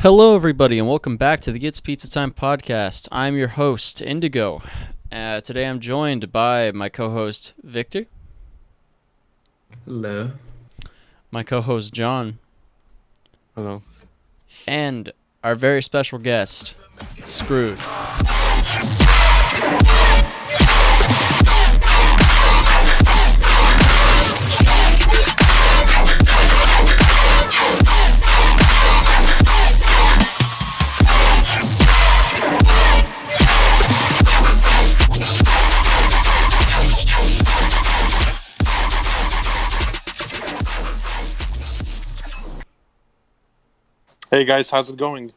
Hello, everybody, and welcome back to the It's Pizza Time podcast. I'm your host, iNDiGO. Today I'm joined by my co-host, Victor. Hello. My co-host, John. Hello. And our very special guest, Skrude. Hey guys, how's it going?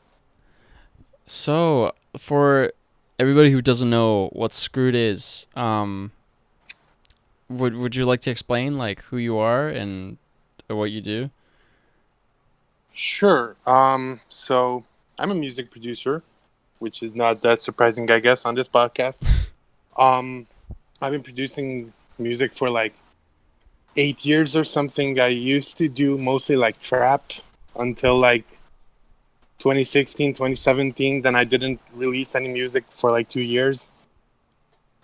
So, for everybody who doesn't know what Skrude is, would you like to explain like who you are and what you do? Sure. So I'm a music producer, which is not that surprising, I guess, on this podcast. I've been producing music for like 8 years or something. I used to do mostly like trap until like 2016, 2017. Then I didn't release any music for like 2 years.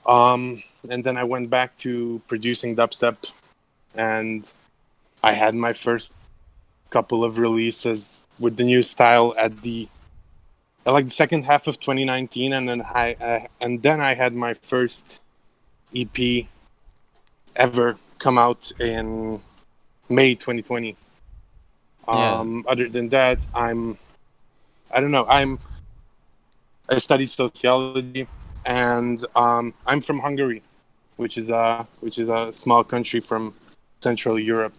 And then I went back to producing dubstep, and I had my first couple of releases with the new style at the second half of 2019, and then I had my first EP ever come out in May 2020. Other than that, I studied sociology, and I'm from Hungary, which is a small country from Central Europe.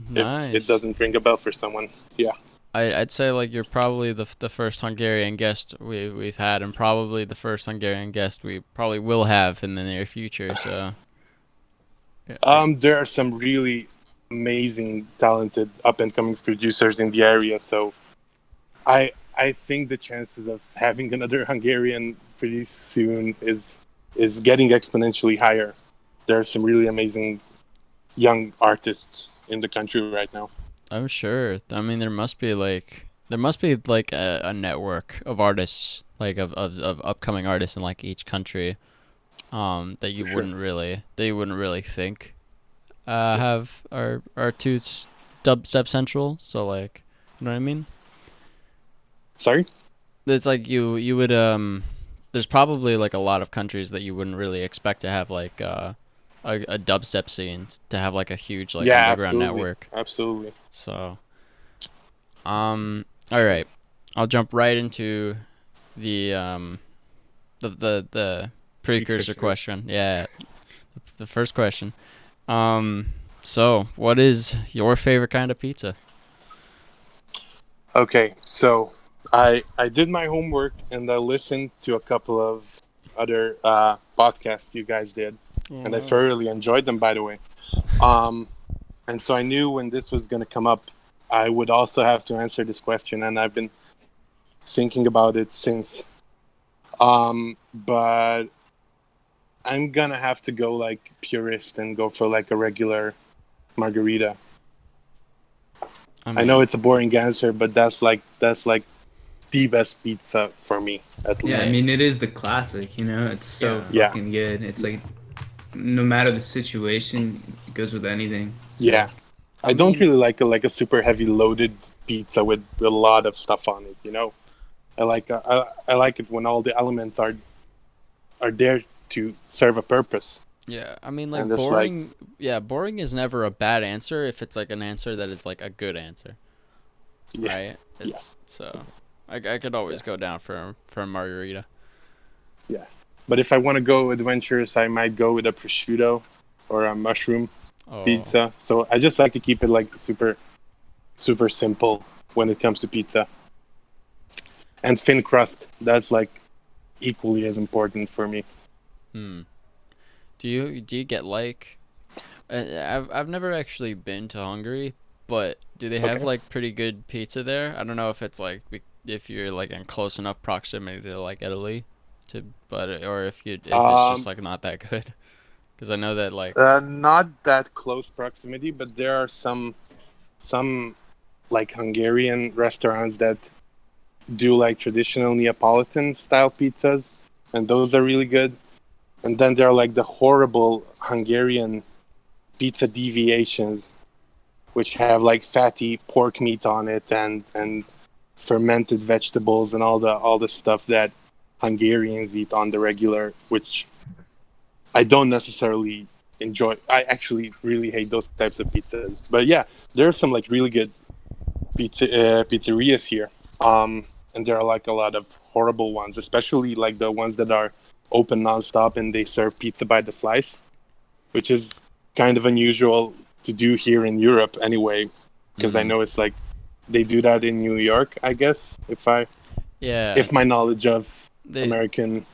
Nice. If it doesn't ring a bell for someone, yeah. I'd say like you're probably the first Hungarian guest we've had, and probably the first Hungarian guest we probably will have in the near future. So, yeah. There are some really amazing, talented, up and coming producers in the area. So, I think the chances of having another Hungarian pretty soon is getting exponentially higher. There are some really amazing young artists in the country right now. I'm sure. I mean, there must be like a network of artists, like of upcoming artists in like each country, that you For sure. wouldn't really think, have are too dubstep central. So like, you know what I mean? Sorry? It's like you would there's probably like a lot of countries that you wouldn't really expect to have like a dubstep scene, to have like a huge like Yeah, underground absolutely. network. Absolutely. So, all right, I'll jump right into the the precursor question. Yeah, the first question. So what is your favorite kind of pizza? Okay, so I did my homework and I listened to a couple of other podcasts you guys did, and I thoroughly enjoyed them, by the way. And so I knew when this was going to come up, I would also have to answer this question, and I've been thinking about it since. But I'm gonna have to go like purist and go for like a regular margarita. I know it's a boring answer, but that's like the best pizza for me, at Yeah, I least. mean, it is the classic, It's so Yeah. fucking good. It's like, no matter the situation, it goes with anything. So, Yeah. I don't really like a super heavy loaded pizza with a lot of stuff on it, I like it when all the elements are there to serve a purpose. Yeah, I mean, like And it's boring. Yeah, boring is never a bad answer if it's like an answer that is like a good answer, Yeah. right? It's so I could always go down for a margarita. Yeah. But if I want to go adventurous, I might go with a prosciutto or a mushroom Oh, pizza. So I just like to keep it like super, super simple when it comes to pizza. And thin crust, that's like equally as important for me. hmm. Do you get like? I've never actually been to Hungary, but do they have Okay. like pretty good pizza there? I don't know if it's like if you're like in close enough proximity to like Italy, or if it's just like not that good. Because I know that like Not that close proximity, but there are some like Hungarian restaurants that do like traditional Neapolitan style pizzas, and those are really good. And then there are like the horrible Hungarian pizza deviations, which have like fatty pork meat on it and fermented vegetables and all the stuff that Hungarians eat on the regular, which I don't necessarily enjoy. I actually really hate those types of pizzas. But yeah, there are some like really good pizzerias here. And there are like a lot of horrible ones, especially like the ones that are open nonstop and they serve pizza by the slice, which is kind of unusual to do here in Europe anyway, because I know it's like they do that in New York, I guess, if my knowledge of American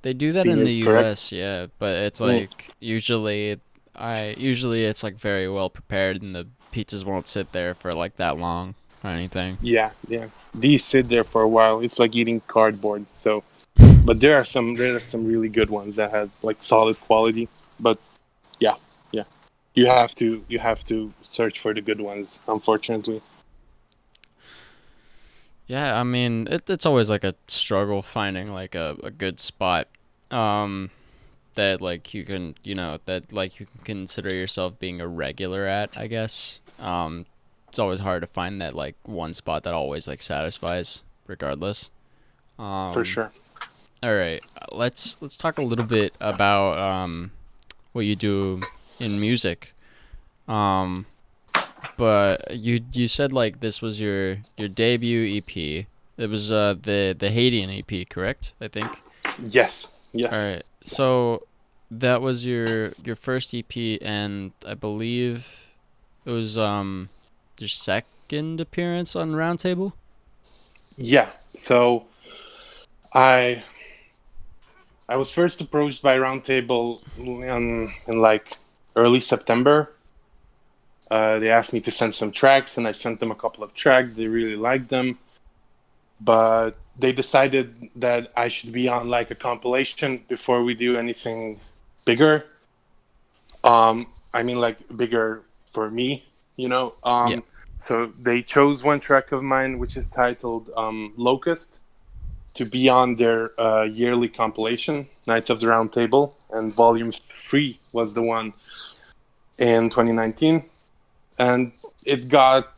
they do that scene in the is correct. US, yeah, but it's like usually it's like very well prepared and the pizzas won't sit there for like that long or anything. Yeah. These sit there for a while. It's like eating cardboard. So, but there are some really good ones that have like solid quality. But yeah, you have to search for the good ones, unfortunately. Yeah, I mean, it's always like a struggle finding like a good spot that like you can, that like you can consider yourself being a regular at, I guess. It's always hard to find that like one spot that always like satisfies regardless. For sure. All right, let's talk a little bit about what you do in music. But you said like this was your debut EP. It was the Haitian EP, correct? I think. Yes. All right. So that was your first EP, and I believe it was your second appearance on Roundtable. Yeah. So I was first approached by Roundtable in like early September. They asked me to send some tracks, and I sent them a couple of tracks. They really liked them, but they decided that I should be on like a compilation before we do anything bigger. I mean, like bigger for me, Yeah. So they chose one track of mine, which is titled Locust, to be on their yearly compilation, Nights of the Round Table, and Volume 3 was the one in 2019. And it got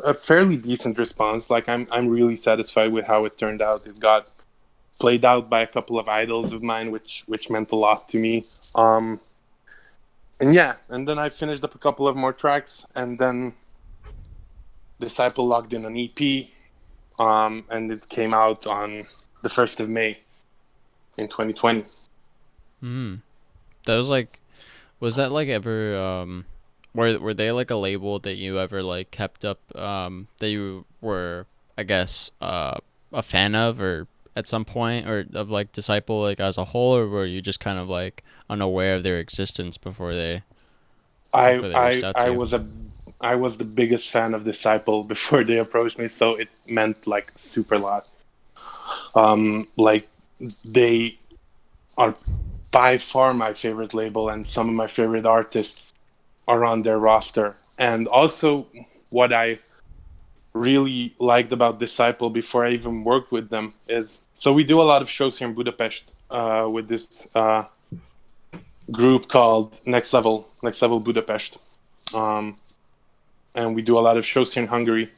a fairly decent response. Like I'm really satisfied with how it turned out. It got played out by a couple of idols of mine, which meant a lot to me. And then I finished up a couple of more tracks, and then Disciple logged in an EP, and it came out on the 1st of May in 2020. That was like, was that like ever were they like a label that you ever like kept up that you were, I guess, a fan of, or at some point, or of like Disciple like as a whole, or were you just kind of like unaware of their existence before they reached out to you? I was the biggest fan of Disciple before they approached me, so it meant like super lot. Like they are by far my favorite label, and some of my favorite artists are on their roster. And also, what I really liked about Disciple before I even worked with them is, so we do a lot of shows here in Budapest with this group called Next Level Budapest. And we do a lot of shows here in Hungary.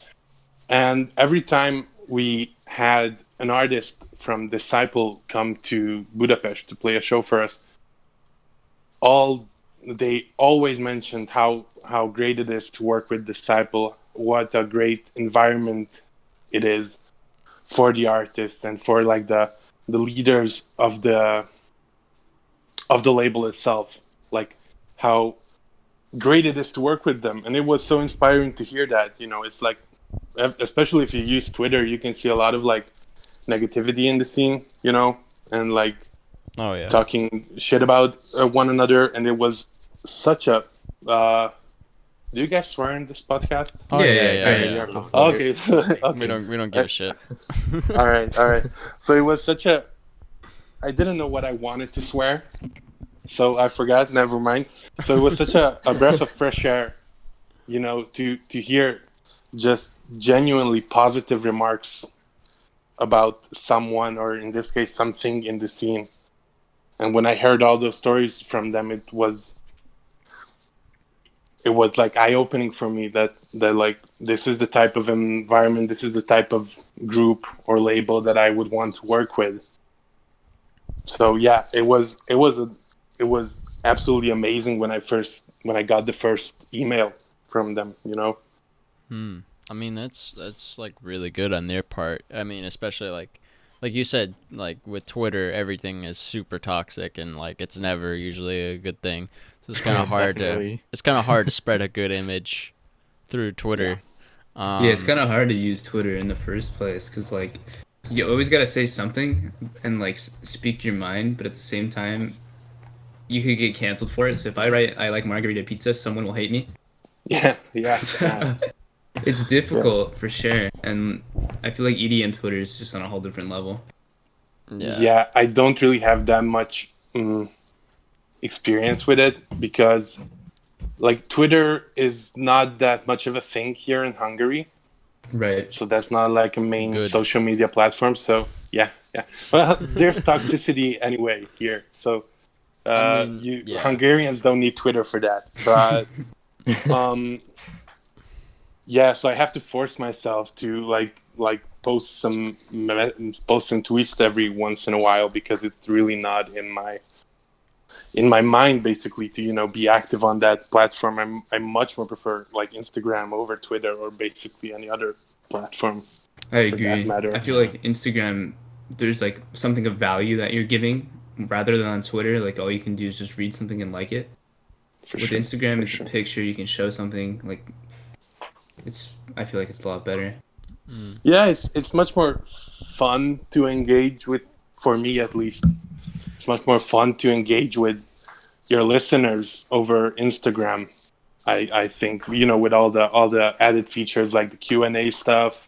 And every time we had an artist from Disciple come to Budapest to play a show for us, they always mentioned how great it is to work with Disciple, what a great environment it is for the artists and for like the leaders of the label itself, like how great it is to work with them. And it was so inspiring to hear that. It's like, especially if you use Twitter, you can see a lot of like negativity in the scene, and like talking shit about one another. And it was such a do you guys swear in this podcast? Yeah. Okay, so We don't give a shit. all right. So it was such a, I didn't know what I wanted to swear, so I forgot. Never mind. So it was such a breath of fresh air, to hear just genuinely positive remarks about someone, or in this case, something in the scene. And when I heard all those stories from them, it was like eye-opening for me that like this is the type of environment, this is the type of group or label that I would want to work with. So yeah, it was absolutely amazing when I got the first email from them, you know. I mean, that's like really good on their part. I mean, especially like you said, like with Twitter, everything is super toxic and like it's never usually a good thing. So it's kind Yeah, of hard to definitely. it's kind of hard to spread a good image through Yeah. Twitter. Yeah, it's Um, kind of hard to use Twitter in the first place because like you always gotta say something and like speak your mind, but at the same time you could get canceled for it. So if I write I like margarita pizza, someone will hate me. Yeah, yeah, yeah. So it's Yeah. difficult for sure, and I feel like EDM Twitter is just on a whole different level. yeah, Yeah, I don't really have that much experience with it because like Twitter is not that much of a thing here in Hungary. Right. So that's not like a main good. social media platform. So yeah, yeah. Well, there's toxicity anyway here. So I mean, you yeah, Hungarians don't need Twitter for that. But um, yeah, so I have to force myself to like post some tweets every once in a while because it's really not in my mind basically to be active on that platform. I much more prefer like Instagram over Twitter or basically any other platform I for that agree. I matter. feel like Instagram, there's like something of value that you're giving rather than on Twitter. Like all you can do is just read something and like it. For With sure, Instagram, for it's a sure. picture. You can show something. Like I feel like it's a lot better. Yeah, it's much more fun to engage with, for me at least. It's much more fun to engage with your listeners over Instagram. I think with all the added features like the Q&A stuff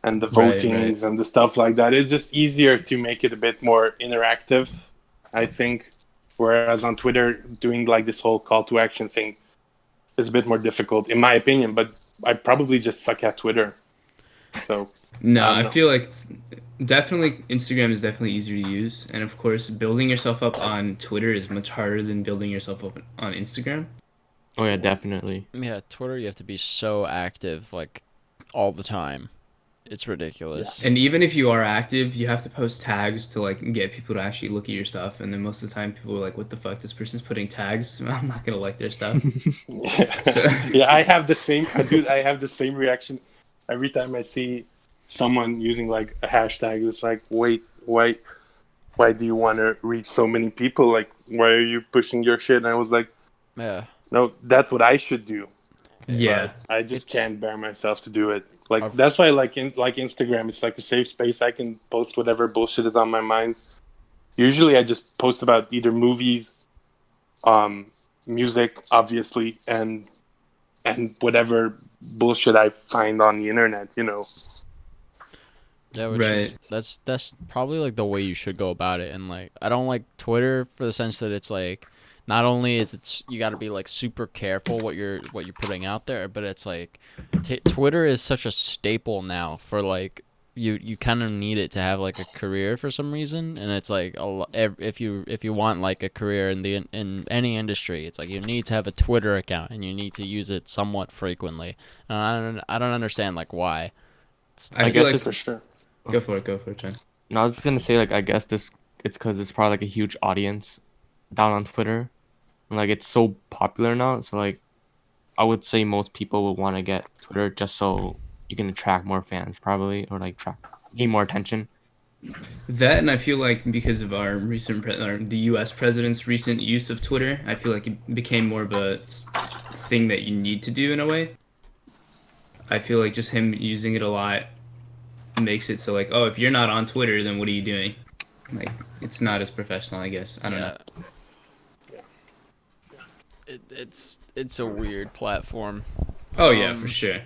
and the Right. Right. votings and the stuff like that. It's just easier to make it a bit more interactive, I think. Whereas on Twitter, doing like this whole call to action thing is a bit more difficult, in my opinion. But I probably just suck at Twitter, so No, I don't I know. feel like definitely Instagram is definitely easier to use, and of course, building yourself up on Twitter is much harder than building yourself up on Instagram. Oh yeah, definitely. yeah. Twitter, you have to be so active like all the time. It's Yeah, ridiculous. And even if you are active, you have to post tags to like get people to actually look at your stuff. And then most of the time, people are like, "What the fuck? This person's putting tags. I'm not gonna like their stuff." So, yeah, yeah. I have the same, dude. I have the same reaction every time I see someone using like a hashtag. It's like, wait, why do you want to reach so many people? Like, why are you pushing your shit? And I was like, Yeah, no, that's what I should do, yeah, but I just it's can't bear myself to do it. Like I've, that's why like Instagram, it's like a safe space. I can post whatever bullshit is on my mind. Usually, I just post about either movies, um, music, obviously, and whatever bullshit I find on the internet. yeah, which is right. that's probably like the way you should go about it. And like I don't like Twitter for the sense that it's like not only is it's you got to be like super careful what you're putting out there, but it's like Twitter is such a staple now for like you kind of need it to have like a career for some reason. And it's like if you want like a career in any industry, it's like you need to have a Twitter account and you need to use it somewhat frequently. And I don't understand like why. I I feel guess like it's For sure. go for it, Chen. no, I was just gonna say like I guess it's because it's probably like a huge audience down on Twitter. And like it's so popular now, so like I would say most people would want to get Twitter just so you can attract more fans probably or like gain more attention. That and I feel like because of our the U.S. president's recent use of Twitter, I feel like it became more of a thing that you need to do in a way. I feel like just him using it a lot makes it so like, oh, if you're not on Twitter, then what are you doing? Like, it's not as professional, I guess. I don't know. Yeah, it's a weird platform. Oh yeah, for Um, sure.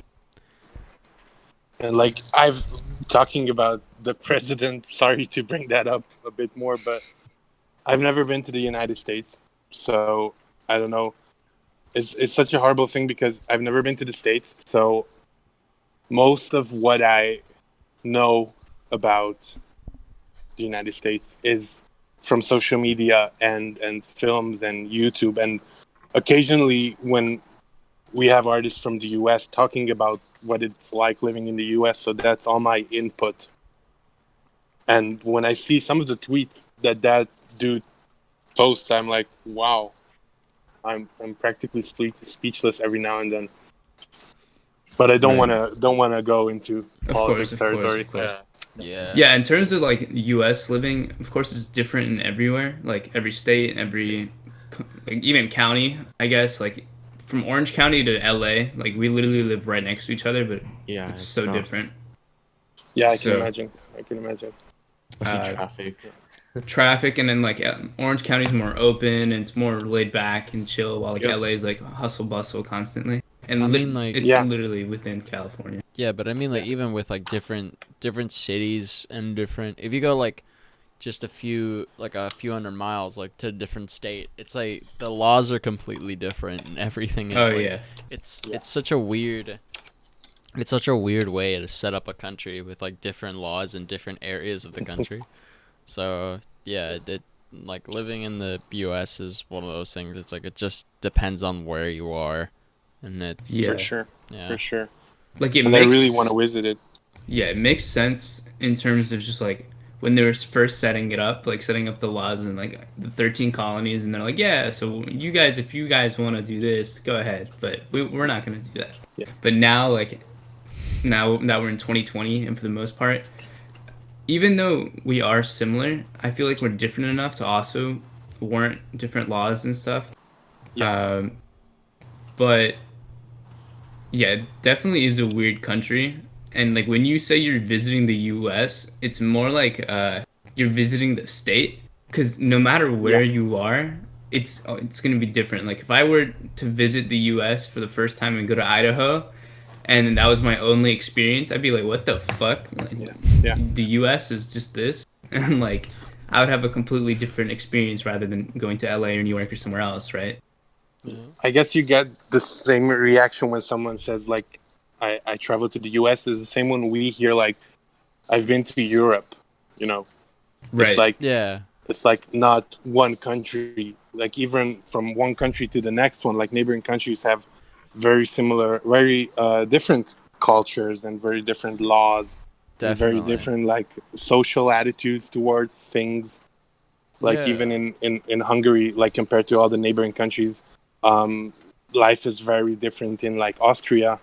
And like I've talking about the president. Sorry to bring that up a bit more, but I've never been to the United States, so I don't know. It's such a horrible thing because I've never been to the States. So most of what I know about the United States is from social media and films and YouTube, and occasionally when we have artists from the US talking about what it's like living in the US, so that's all my input. And when I see some of the tweets that dude posts, I'm like, wow, I'm practically speechless every now and then. But I don't Right. want to go into politics territory. Of course. Yeah. Yeah, in terms of like U.S. living, of course, it's different in everywhere. Like every state, like even county, I guess. Like from Orange County to L.A., like we literally live right next to each other, but Yeah, it's it's so not, different. Yeah, I can So imagine. I can imagine. especially uh, traffic. traffic, and then like Orange County's more open and it's more laid back and chill, while like Yep. LA is like hustle bustle constantly, and I mean, like, it's Yeah. literally within California. yeah, but I mean, like, Yeah. even with like different cities and different, if you go like just a few hundred miles like to a different state, it's like the laws are completely different and everything is Oh like yeah, it's Yeah. it's such a weird way to set up a country with like different laws in different areas of the country. So yeah, it like living in the US is one of those things. It's like it just depends on where you are, and it yeah. For sure. yeah. For sure. Like it And makes I really want to visit it. yeah, it makes sense in terms of just like when they were first setting it up, like setting up the laws and like the 13 colonies, and they're like, yeah, so you guys, if you guys want to do this, go ahead, but we're not gonna do that. Yeah. But now, like now that we're in 2020, and for the most part, even though we are similar, I feel like we're different enough to also warrant different laws and stuff. Yeah. But yeah, it definitely is a weird country. And like when you say you're visiting the US, it's more like you're visiting the state, because no matter where Yeah. you are, it's going to be different. Like if I were to visit the US for the first time and go to Idaho, and that was my only experience, I'd be like, what the fuck? Like, Yeah. Yeah. the US is just this. And like I would have a completely different experience rather than going to LA or New York or somewhere else, right? I guess you get the same reaction when someone says like, I traveled to the US. Is the same when we hear like, I've been to Europe. You know, Right. it's like not one country. Like even from one country to the next one, like neighboring countries have very similar, very different cultures and very different laws, and very Definitely. different like social attitudes towards things. Like Yeah. even in Hungary, like compared to all the neighboring countries, life is very different in like Austria,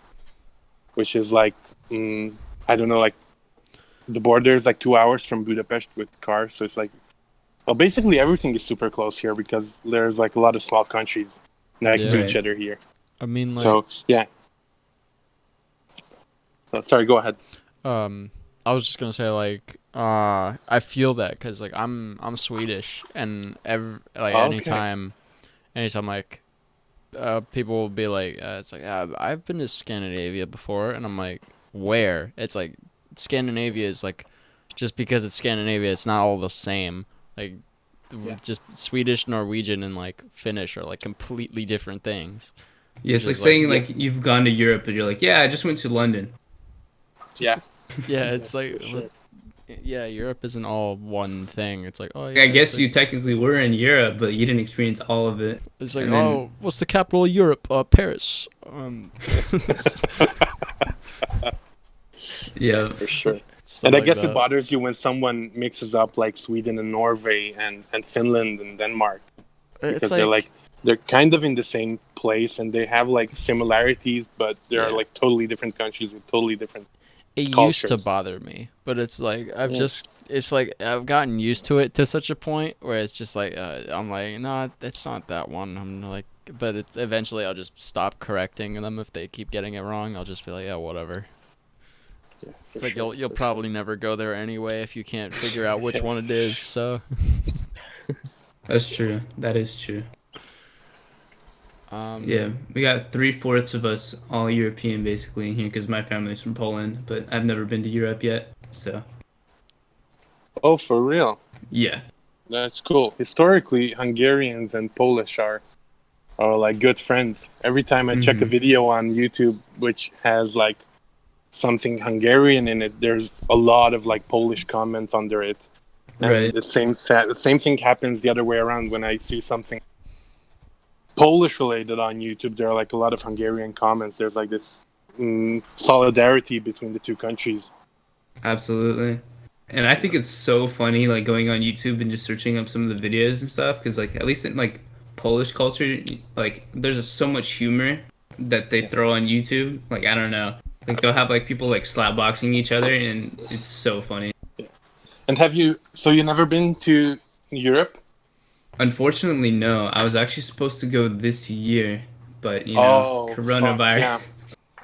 which is like I don't know, like the border is like 2 hours from Budapest with car, so it's like, well, basically everything is super close here because there's like a lot of small countries next to Yeah. each other here. I mean, like, So yeah. Sorry, go ahead. I was just gonna say like, I feel that because like I'm Swedish, and like Okay. anytime like, people will be like, it's like, I've been to Scandinavia before, and I'm like, where? It's like Scandinavia is like, just because it's Scandinavia, it's not all the same. Like, Yeah. just Swedish, Norwegian, and like Finnish are like completely different things. Yeah, it's like Just like- saying like you've gone to Europe, but you're like, yeah, I just went to London. Yeah. Yeah, it's Yeah, like, for sure. yeah, Europe isn't all one thing. It's like, oh I yeah, it's guess like- you technically were in Europe, but you didn't experience all of it. It's like, And then- oh, what's the capital of Europe? Paris. Yeah, For sure. stuff And I like guess that. it bothers you when someone mixes up like Sweden and Norway and Finland and Denmark, because they're kind of in the same place and they have like similarities, but they are Yeah. like totally different countries with totally different. it used to cultures. bother me, but it's like Yeah. it's like I've gotten used to it to such a point where it's just like, I'm like, no, it's not that one. I'm like, but eventually I'll just stop correcting them if they keep getting it wrong. I'll just be like, yeah, whatever. Yeah, It's for like sure, you'll for probably never go there anyway if you can't figure out which one it is. So, that's true. That is true. um, Yeah, we got 3/4 of us all European basically in here because my family's from Poland, but I've never been to Europe yet. So sure. Oh, for real? yeah, That's cool. Historically, Hungarians and Polish are like good friends. Every time I check a Mhm. video on YouTube which has like something Hungarian in it, there's a lot of like Polish comment under it. And Right. the same thing happens the other way around. When I see something Polish related on YouTube, there are like a lot of Hungarian comments. There's like this solidarity between the two countries. Absolutely. And I think it's so funny, like going on YouTube and just searching up some of the videos and stuff, because like at least in like Polish culture, like there's so much humor that they throw on YouTube. Like I don't know, like they'll have like people like slapboxing each other, and it's so funny. And so you never been to Europe? Unfortunately, no. I was actually supposed to go this year, but you know, coronavirus. Yeah.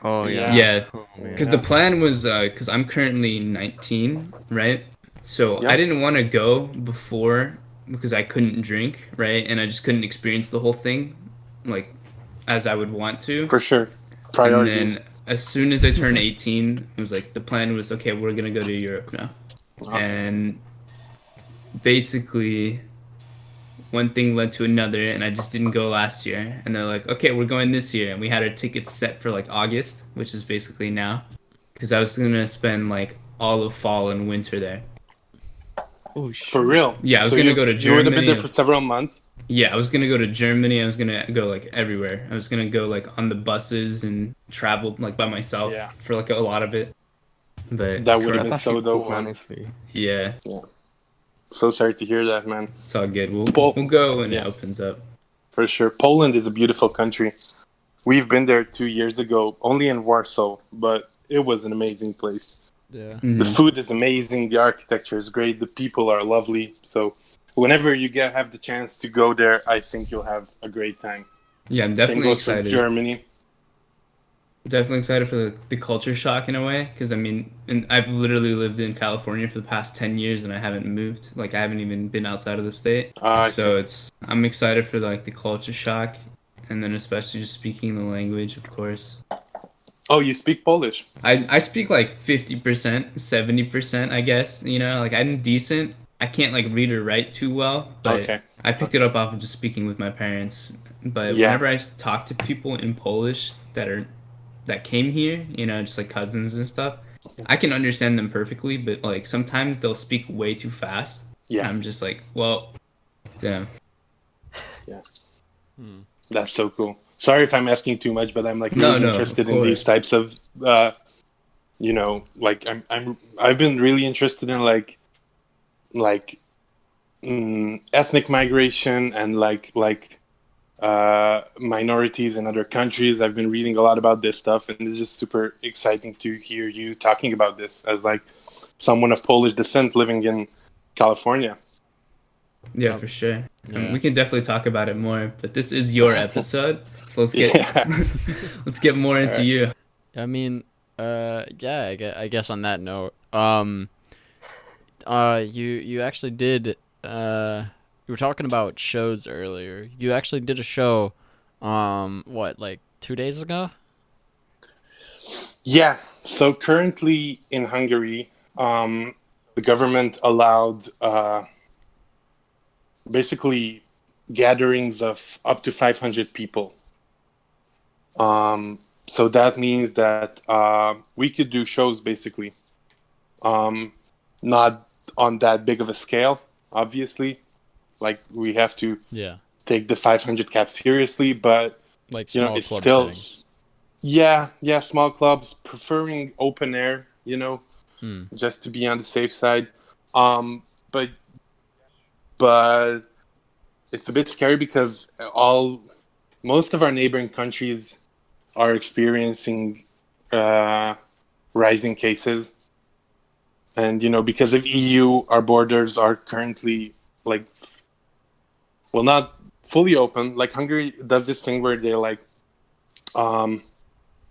Oh yeah. Yeah, Oh, man. because the plan was because I'm currently 19, right? So Yeah. I didn't want to go before because I couldn't drink, right? And I just couldn't experience the whole thing like as I would want to. For sure. And Priorities. then as soon as I turned 18, it was like the plan was okay, we're gonna go to Europe now. And basically one thing led to another, and I just didn't go last year. And they're like, okay, we're going this year. And we had our tickets set for like August, which is basically now. Because I was going to spend like all of fall and winter there. Oh shit. For real? Yeah, I was So gonna go to You would have been there Germany. for several months? Yeah, I was going to go to Germany. I was going to go like everywhere. I was going to go like on the buses and travel like by myself Yeah. for like a lot of it. But That would have corona- been so dope, man. honestly. yeah, So sorry to hear that, man. it's all good. We'll Well, go when it yeah. opens up. For sure. Poland is a beautiful country. We've been there 2 years ago, only in Warsaw, but it was an amazing place. Yeah. The food is amazing. The architecture is great. The people are lovely. So whenever you have the chance to go there, I think you'll have a great time. Yeah, I'm Same definitely goes for excited. Germany. Definitely excited for the culture shock in a way, because I mean, and I've literally lived in California for the past 10 years and I haven't moved. Like I haven't even been outside of the state. I So see. I'm excited for like the culture shock, and then especially just speaking the language, of course. Oh, you speak Polish? I speak like 50%, 70%, I guess. You know, like I'm decent. I can't like read or write too well, but Okay. I picked it up off of just speaking with my parents. But Yeah. whenever I talk to people in Polish that came here, you know, just like cousins and stuff, I can understand them perfectly, but like sometimes they'll speak way too fast. Yeah. And I'm just like, well, damn. That's so cool. Sorry if I'm asking too much, but I'm like No, really no, interested of in these course. types of, you know, like I've been really interested in like ethnic migration and like minorities in other countries. I've been reading a lot about this stuff, and it's just super exciting to hear you talking about this as like someone of Polish descent living in California. Yeah, for sure. Yeah. We can definitely talk about it more, but this is your episode, so let's get Yeah. let's get more into Alright. you. I mean, yeah, I guess on that note, you actually did, you were talking about shows earlier. You actually did a show, what, like 2 days ago? Yeah. So currently in Hungary, the government allowed basically gatherings of up to 500 people. So that means that we could do shows basically, not on that big of a scale, obviously. Like we have to Yeah. take the 500 cap seriously, but Like you small know, it's club still settings. yeah, small clubs, preferring open air, you know, Hmm. just to be on the safe side. But it's a bit scary because most of our neighboring countries are experiencing rising cases, and you know, because of EU, our borders are currently like, well, not fully open. Like Hungary does this thing where they like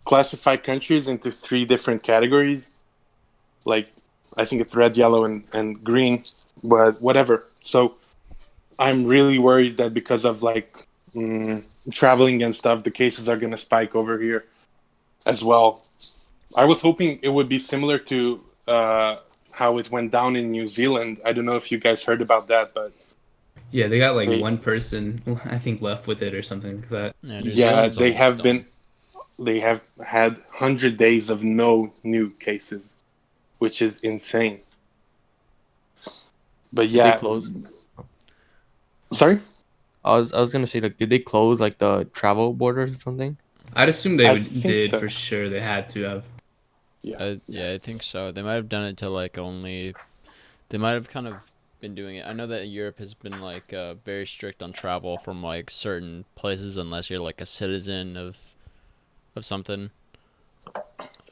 classify countries into 3 different categories. Like I think it's red, yellow, and green, but whatever. So I'm really worried that because of like traveling and stuff, the cases are going to spike over here as well. I was hoping it would be similar to how it went down in New Zealand. I don't know if you guys heard about that, but Yeah, they got like They- one person I think left with it or something like that. Yeah, New yeah, Zealand's they almost have done. been. they have had 100 days of no new cases, which is insane. But Did they yeah, close? sorry? I was gonna say, like, did they close like the travel borders or something? I'd assume they I would think did so. for sure. They had to have. Yeah. Yeah, I think so. They might have done it to like only. They might have kind of been doing it. I know that Europe has been like very strict on travel from like certain places unless you're like a citizen of something. I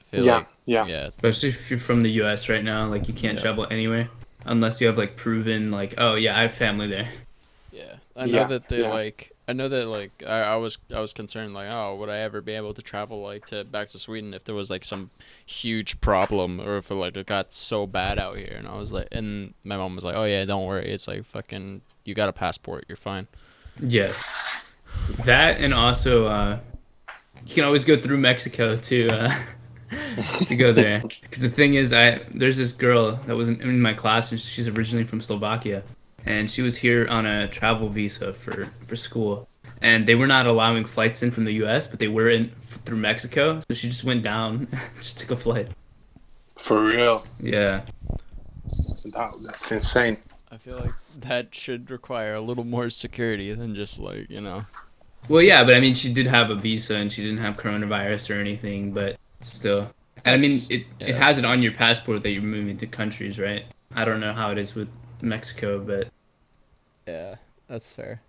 feel Yeah, like yeah. yeah, Especially if you're from the U.S. right now, like you can't Yeah. travel anywhere unless you have like proven like, oh yeah, I have family there. yeah. I know Yeah, that they yeah. like. I know that like I was concerned like, oh, would I ever be able to travel like to back to Sweden if there was like some huge problem or if like it got so bad out here. And I was like, and my mom was like, oh yeah, don't worry, it's like fucking you got a passport, you're fine. Yeah, that and also you can always go through Mexico to go there. Because the thing is, there's this girl that was in my class, and she's originally from Slovakia, and she was here on a travel visa for school, and they were not allowing flights in from the U.S., but they were in through Mexico, so she just went down, just took a flight. For real. Yeah, That's insane. I feel like that should require a little more security than just like, you know. well, yeah, but I mean, she did have a visa, and she didn't have coronavirus or anything, but still. And I mean, That's- it yeah, has it on your passport that you're moving to countries, right? I don't know how it is with Mexico, but Yeah, that's fair.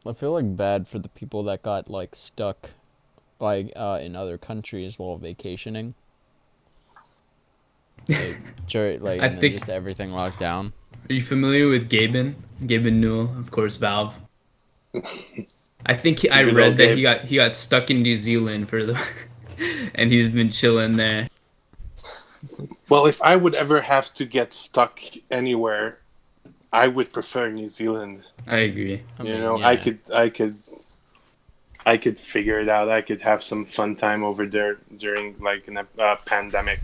I feel like bad for the people that got like stuck like in other countries while vacationing. Like, like I and then think. just everything locked down. Are you familiar with Gaben? Gaben Newell, of course, Valve. I think I Good read old that Gabe. he got stuck in New Zealand for the, and he's been chilling there. Well, if I would ever have to get stuck anywhere, I would prefer New Zealand. I agree. I You mean, know, yeah. I could figure it out. I could have some fun time over there during like a pandemic.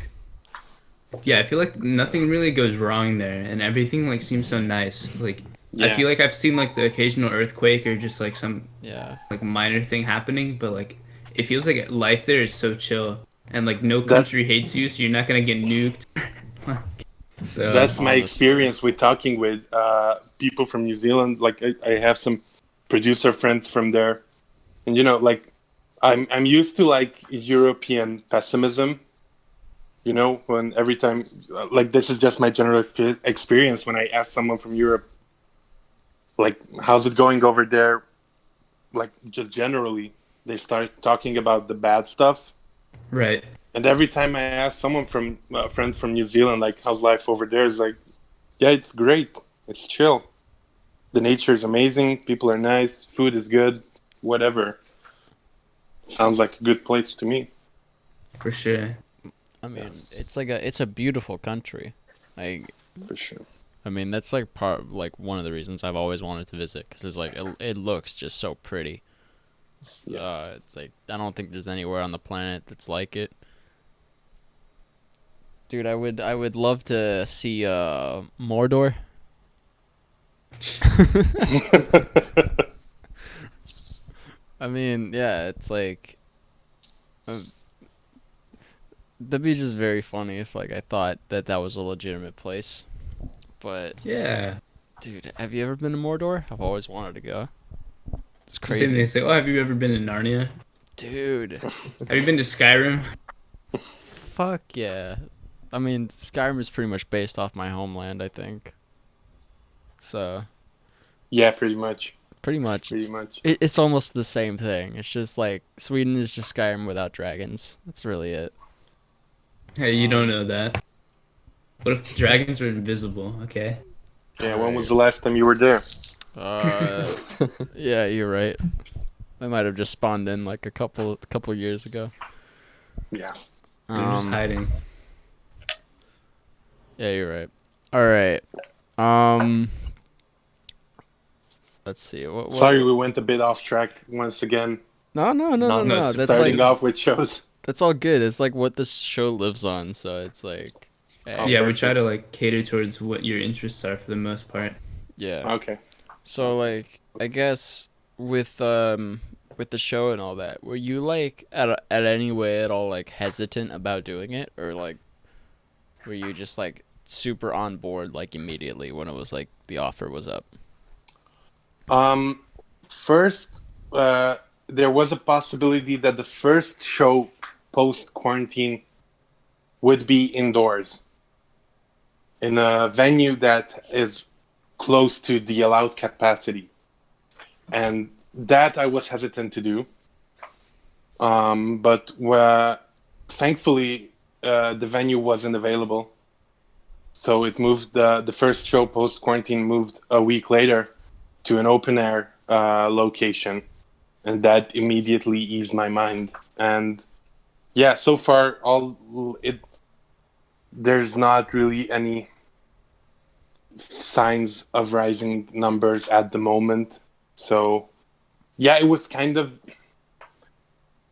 Yeah, I feel like nothing really goes wrong there, and everything like seems so nice. Like I Yeah. feel like I've seen like the occasional earthquake or just like some Yeah. like minor thing happening, but like it feels like life there is so chill, and like no That- country hates you, so you're not gonna get nuked. So That's my honestly. experience with talking with people from New Zealand. Like I have some producer friends from there, and you know, like I'm used to like European pessimism. You know, when every time, like this is just my general experience when I ask someone from Europe, like, how's it going over there? Like, just generally, they start talking about the bad stuff. right. And every time I ask someone from a friend from New Zealand, like, how's life over there? It's like, yeah, it's great. It's chill. The nature is amazing. People are nice. Food is good. Whatever. Sounds like a good place to me. For sure. I mean, it's a beautiful country. Like, For sure. I mean, that's like like one of the reasons I've always wanted to visit because it's like it looks just so pretty. It's like I don't think there's anywhere on the planet that's like it. Dude, I would love to see Mordor. I mean, yeah, it's like that'd be just very funny if like I thought that that was a legitimate place. But Yeah. dude, have you ever been to Mordor? I've always wanted to go. It's It's the same thing. They crazy. say, "Oh, have you ever been to Narnia? Dude, Have you been to Skyrim?" fuck yeah. I mean, Skyrim is pretty much based off my homeland, I think. So, Yeah, pretty much. pretty much Pretty much. it's almost the same thing. It's just like Sweden is just Skyrim without dragons. That's really it. Hey, you don't know that. What if the dragons were invisible? Okay. Yeah, when was the last time you were there? Uh, yeah, you're right. They might have just spawned in like a couple years ago. Yeah. They're just hiding. Yeah, you're right. All right. Um, let's see. What Sorry, we went a bit off track once again. No, That's Starting like off with shows. that's all good. It's like what this show lives on. So it's like, Oh, Yeah, we perfect. try to like cater towards what your interests are for the most part. yeah. Okay. So like I guess with with the show and all that, were you like at any way at all like hesitant about doing it, or like were you just like super on board like immediately when it was like the offer was up? Um, First, there was a possibility that the first show post quarantine would be indoors in a venue that is close to the allowed capacity, and that I was hesitant to do. But thankfully, the venue wasn't available, so it moved. The first show post quarantine moved a week later to an open air location, and that immediately eased my mind. And yeah, so far there's not really any signs of rising numbers at the moment. So yeah, it was kind of,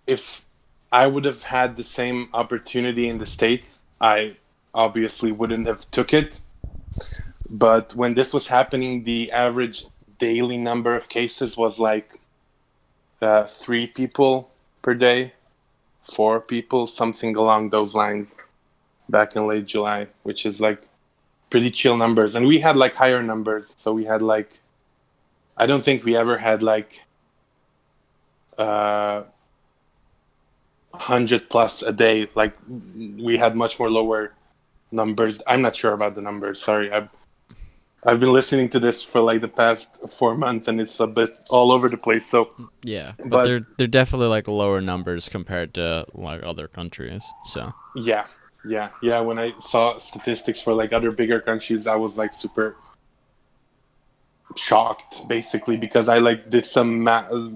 if I would have had the same opportunity in the States, I obviously wouldn't have took it. But when this was happening, the average daily number of cases was like 3 people per day, 4 people, something along those lines, back in late July, which is like pretty chill numbers. And we had like higher numbers. So we had like, I don't think we ever had like 100 plus a day. Like we had much more lower numbers. I'm not sure about the numbers. Sorry. I've been listening to this for like the past 4 months, and it's a bit all over the place. So Yeah, but, But- they're definitely like lower numbers compared to like other countries. So yeah. When I saw statistics for like other bigger countries, I was like super shocked, basically, because I like did some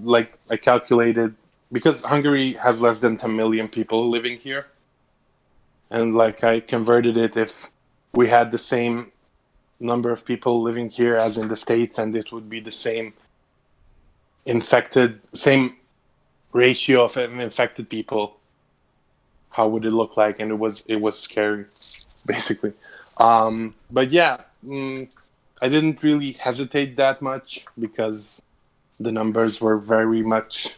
like I calculated, because Hungary has less than 10 million people living here, and like I converted it, if we had the same number of people living here as in the States, and it would be the same same ratio of infected people, how would it look like? And it was scary, basically. But yeah, I didn't really hesitate that much because the numbers were very much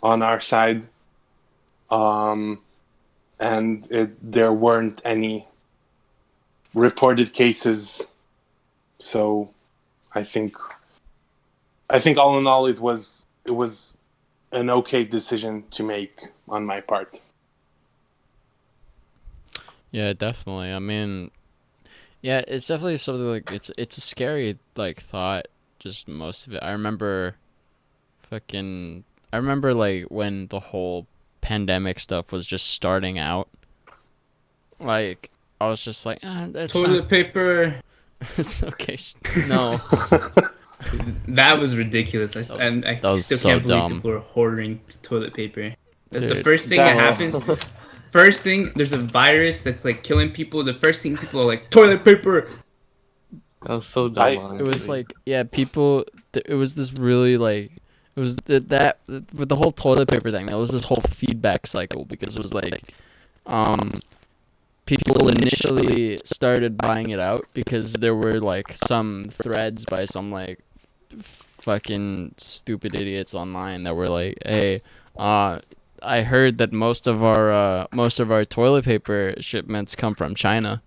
on our side, and there weren't any reported cases. So I think all in all, it was an okay decision to make on my part. yeah, definitely. I mean, yeah, it's definitely something like it's a scary like thought. Just most of it. I remember like when the whole pandemic stuff was just starting out. Like I was just like, that's Toilet paper. it's okay. No. That was ridiculous. I still so can't believe dumb. people are hoarding toilet paper. The Dude, first thing that happens, first thing, there's a virus that's like killing people. The first thing people are like, toilet paper. That was so dumb. It It was honestly. like, yeah, people. It was this really like, it was that with the whole toilet paper thing. That was this whole feedback cycle, because it was like, people initially started buying it out because there were like some threads by some like fucking stupid idiots online that were like, hey, I heard that most of our toilet paper shipments come from China,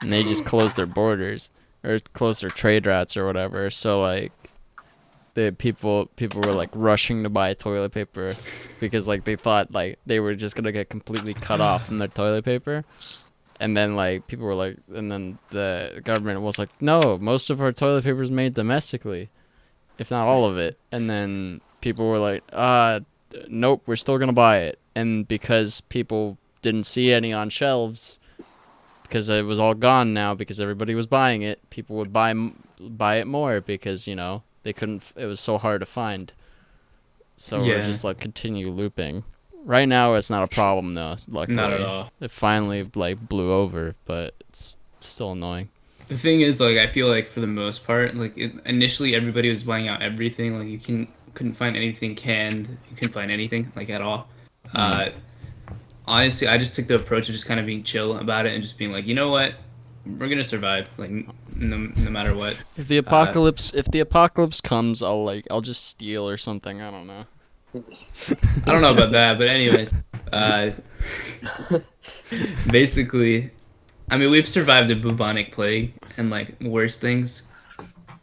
and they just closed their borders or closed their trade routes or whatever. So like, the people were like rushing to buy toilet paper because like they thought like they were just gonna get completely cut off from their toilet paper. And then like people were like, and then the government was like, no, most of our toilet paper is made domestically, if not all of it. And then people were like, nope, we're still gonna buy it. And because people didn't see any on shelves, because it was all gone now, because everybody was buying it, people would buy it more because, you know, they couldn't. It was so hard to find. So it Yeah. was just like continue looping. Right now, it's not a problem though. Luckily, Not at all. it finally like blew over, but it's still annoying. The thing is, like, I feel like for the most part, like, initially everybody was buying out everything. Like, you couldn't find anything canned. You couldn't find anything, like, at all. Honestly, I just took the approach of just kind of being chill about it and just being like, you know what, we're gonna survive, like, no matter what. If the apocalypse comes, I'll just steal or something. I don't know. I don't know about that, but anyways, uh, basically, I mean, we've survived the bubonic plague and like worse things.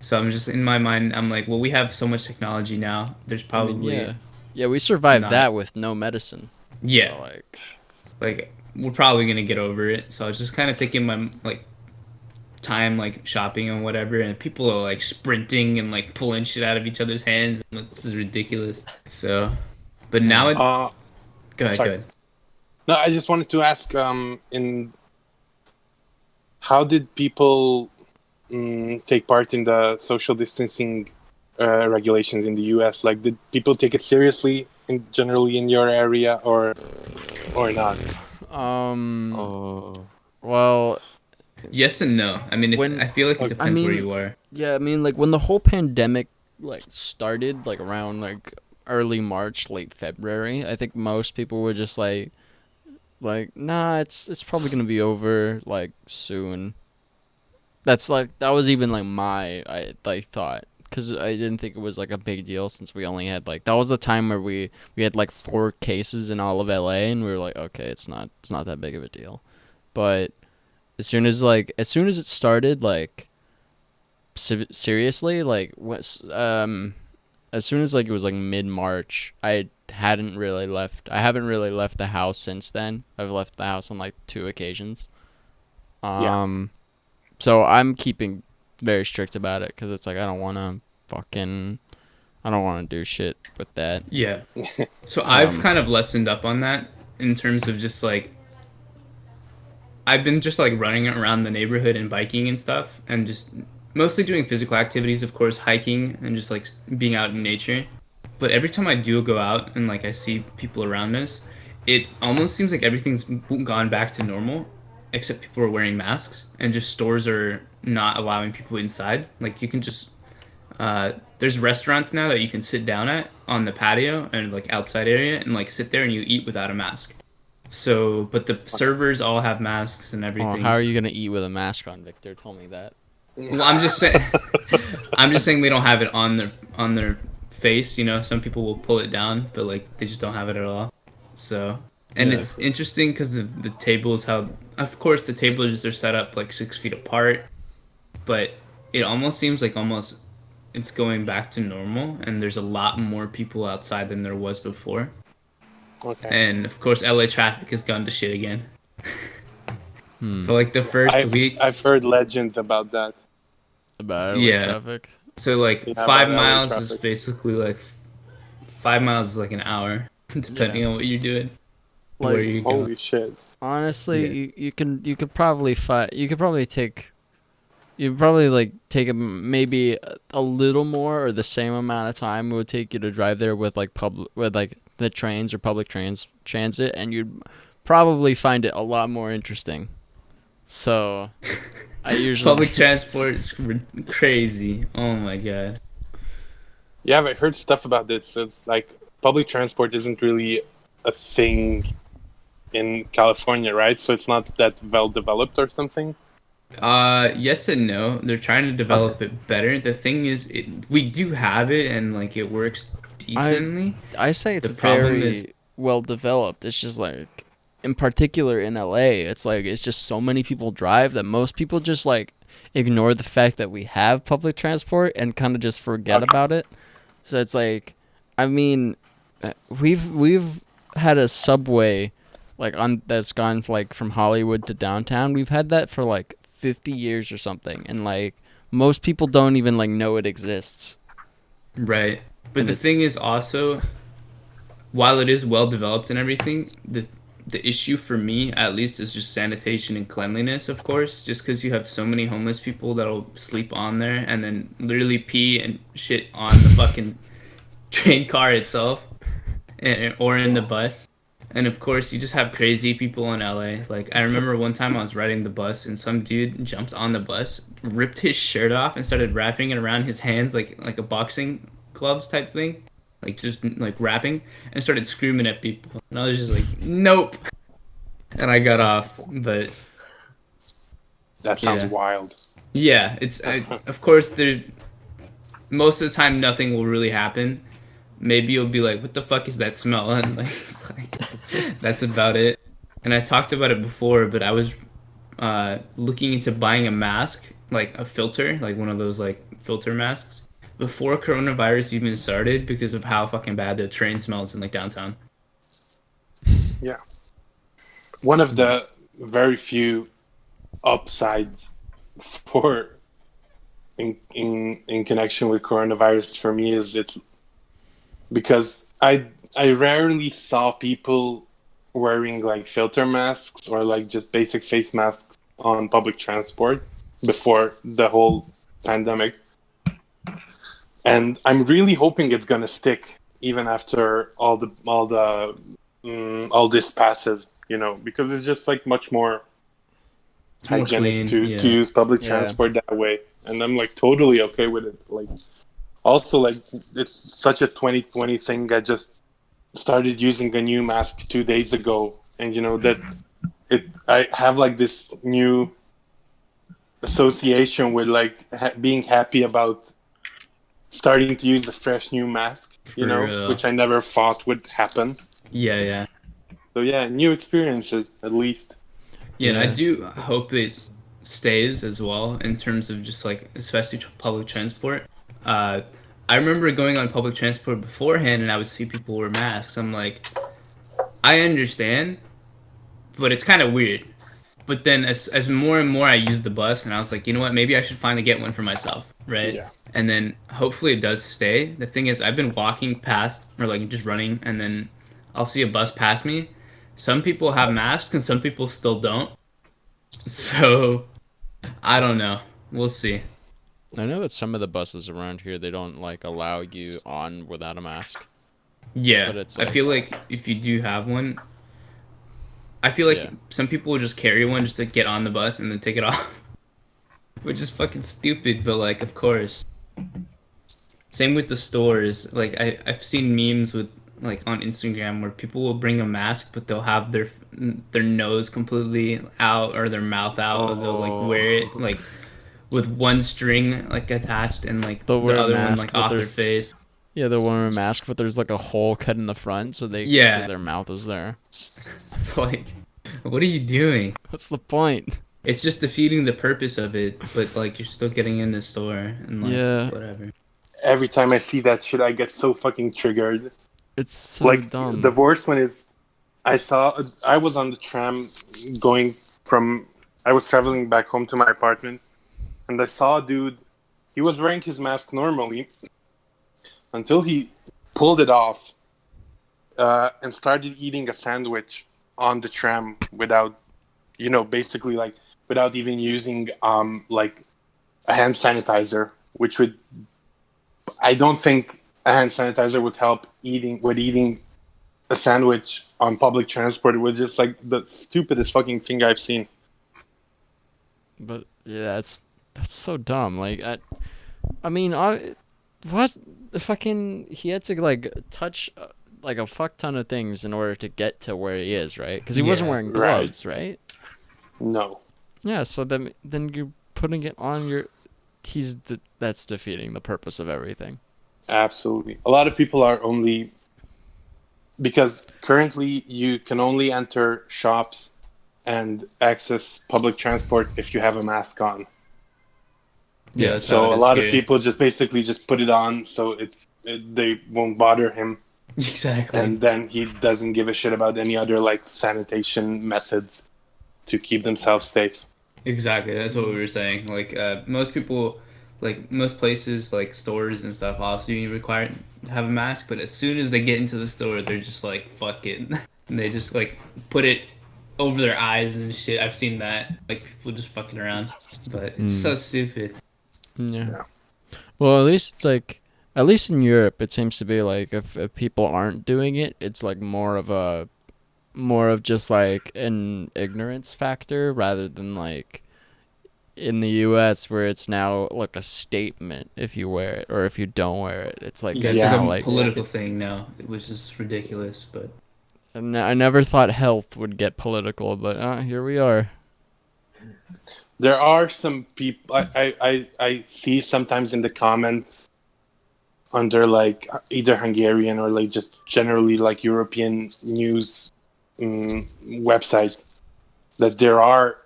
So I'm just in my mind, I'm like, well, we have so much technology now. There's I mean, probably yeah, yeah, we survived not. that with no medicine. Yeah, So like, like we're probably gonna get over it. So I was just kind of taking my like time like shopping and whatever, and people are like sprinting and like pulling shit out of each other's hands. I'm like, this is ridiculous. So, but now yeah. it. Go ahead, go Sorry. ahead. No, I just wanted to ask, in how did people take part in the social distancing regulations in the U.S.? Like, did people take it seriously generally in your area, or not? Oh, Well, Yes and no. I mean, when I feel like it Okay. I depends where mean, you are. yeah, I mean, like when the whole pandemic like started, like around like early March, late February, I think most people were just like, nah, it's probably gonna be over like soon. That was even like my I like thought, because I didn't think it was like a big deal, since we only had like that was the time where we had like 4 cases in all of LA, and we were like, okay, it's not that big of a deal. But as soon as it started, like seriously, like as soon as like it was like mid March, I haven't really left the house since then. I've left the house on like 2 occasions. Yeah. So I'm keeping very strict about it, because it's like I don't want to do shit with that. Yeah. So I've Um, kind of lessened up on that in terms of just like I've been just like running around the neighborhood and biking and stuff, and just mostly doing physical activities, of course, hiking and just like being out in nature. But every time I do go out and like I see people around us, it almost seems like everything's gone back to normal, except people are wearing masks and just stores are not allowing people inside. Like you can just there's restaurants now that you can sit down at on the patio and like outside area and like sit there and you eat without a mask. So, but the servers all have masks and oh, everything. how are you gonna eat with a mask on, Victor? Tell me that. Well, I'm just saying. I'm just saying they don't have it on their face. You know, some people will pull it down, but like they just don't have it at all. So, and Yeah. it's interesting because the tables, how of course the tables are set up like 6 feet apart, but it almost seems like almost it's going back to normal, and there's a lot more people outside than there was before. Okay. And of course, LA traffic has gone to shit again. Hmm. For like the first I've week, I've heard legends about that. About LA yeah. traffic. So like Yeah, five about LA miles is traffic. basically like 5 miles is like an hour, depending Yeah. on what you're doing, where Like, you going. Holy shit! honestly, Yeah. you could probably you could probably like take maybe a little more or the same amount of time it would take you to drive there with like the trains or transit, and you'd probably find it a lot more interesting. So I usually Public transport is crazy. Oh my god. Yeah, I've heard stuff about this. So, like, public transport isn't really a thing in California, right? So it's not that well developed or something. Yes and no. They're trying to Okay. develop it better. The thing is, we do have it and like it works I decently. I say it's The problem is, very well developed. It's just like, in particular in LA, it's just so many people drive that most people just like ignore the fact that we have public transport and kind of just forget Okay. about it. So it's like, I mean, we've had a subway like on that's gone like from Hollywood to downtown. We've had that for like 50 years or something, and like most people don't even like know it exists. right. But And the it's thing is also, while it is well developed and everything, the issue for me at least is just sanitation and cleanliness, of course, just because you have so many homeless people that'll sleep on there and then literally pee and shit on the fucking train car itself, or in the bus. And of course, you just have crazy people in LA. Like, I remember one time I was riding the bus and some dude jumped on the bus, ripped his shirt off, and started wrapping it around his hands like a boxing gloves type thing, like just like wrapping, and started screaming at people. And I was just like, nope. And I got off. But That sounds yeah, wild. yeah, it's of course there. Most of the time, nothing will really happen. maybe you'll be like, what the fuck is that smell? And like, it's like that's about it. And I talked about it before, but I was looking into buying a mask, like a filter, like one of those like filter masks, before coronavirus even started because of how fucking bad the train smells in like downtown. Yeah. One of the very few upsides for in connection with coronavirus for me is it's because I rarely saw people wearing like filter masks or like just basic face masks on public transport before the whole pandemic. And I'm really hoping it's gonna stick even after all this passes, you know, because it's just like much more It's more hygienic clean. to use public Yeah. transport that way. And I'm like totally okay with it. Like also like it's such a 2020 thing. I just started using a new mask 2 days ago, and you know that I have like this new association with like being happy about starting to use a fresh new mask, you For know, real. which I never thought would happen. Yeah, yeah. So yeah, new experiences at least. Yeah, and I Yeah. do hope it stays as well in terms of just like, especially public transport. Uh, I remember going on public transport beforehand and I would see people wear masks. I'm like, I understand, but it's kind of weird. But then as more and more I used the bus, and I was like, you know what, maybe I should finally get one for myself, right? Yeah. And then hopefully it does stay. The thing is, I've been walking past or like just running, and then I'll see a bus pass me. Some people have masks and some people still don't. So I don't know. We'll see. I know that some of the buses around here they don't like allow you on without a mask. Yeah, But it's I like- feel like if you do have one, I feel like Yeah. some people will just carry one just to get on the bus and then take it off, which is fucking stupid. But like, of course. Same with the stores. Like I've seen memes with like on Instagram where people will bring a mask, but they'll have their nose completely out or their mouth out, or they'll like wear it like with one string like attached and like They'll wear the a other one mask, like but off their there's- face. Yeah, they'll wear a mask, but there's like a hole cut in the front so they Yeah. so their mouth is there. It's like, what are you doing? What's the point? It's just defeating the purpose of it, but like you're still getting in the store and like Yeah. whatever. Every time I see that shit, I get so fucking triggered. It's so Like dumb. the worst one is, I was on the tram I was traveling back home to my apartment, and I saw a dude. He was wearing his mask normally until he pulled it off and started eating a sandwich on the tram without, basically like without even using like a hand sanitizer, which would, I don't think a hand sanitizer would help eating a sandwich on public transport. It was just like the stupidest fucking thing I've seen. But yeah, that's so dumb. Like I mean, what the fucking he had to like touch like a fuck ton of things in order to get to where he is, right? Because he wasn't Yeah, wearing right. gloves, right? No. Yeah. So then you're putting it on your. That's defeating the purpose of everything. Absolutely. A lot of people are only, because currently you can only enter shops and access public transport if you have a mask on. Yeah, that's how So it a is lot of here. people just basically just put it on so they won't bother him, Exactly. and then he doesn't give a shit about any other like sanitation methods to keep themselves safe. Exactly, that's what we were saying. Like most people, like most places, like stores and stuff, also you require to have a mask. But as soon as they get into the store, they're just like, "Fuck it," and they just like put it over their eyes and shit. I've seen that, like people just fucking around, but it's so stupid. Yeah. Well, at least it's like, at least in Europe, it seems to be like if people aren't doing it, it's like more of just like an ignorance factor rather than like in the U.S. where it's now like a statement if you wear it or if you don't wear it. It's like Yeah, it's it's now like a like. political thing now, which is ridiculous. But And I never thought health would get political, but here we are. There are some people I see sometimes in the comments under like either Hungarian or like just generally like European news websites that there are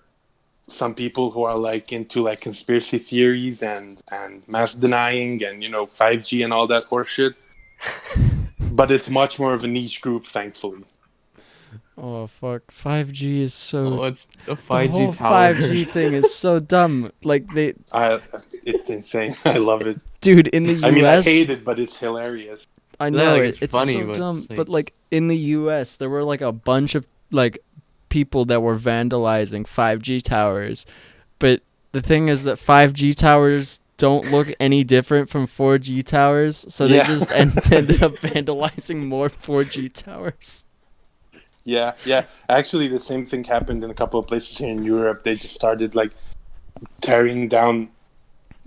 some people who are like into like conspiracy theories and mass denying and 5G and all that horseshit. But it's much more of a niche group, thankfully. Oh fuck! 5G is so. Oh, it's a The 5G whole tower. 5G thing is so dumb. Like It's insane. I love it. dude, in the US. I mean, I hate it, but it's hilarious. I know like, it's funny, so but dumb. it's like- But like in the US, there were like a bunch of like people that were vandalizing 5G towers. But the thing is that 5G towers don't look any different from 4G towers, so they Yeah. just ended up vandalizing more 4G towers. Yeah. Actually, the same thing happened in a couple of places here in Europe. They just started like tearing down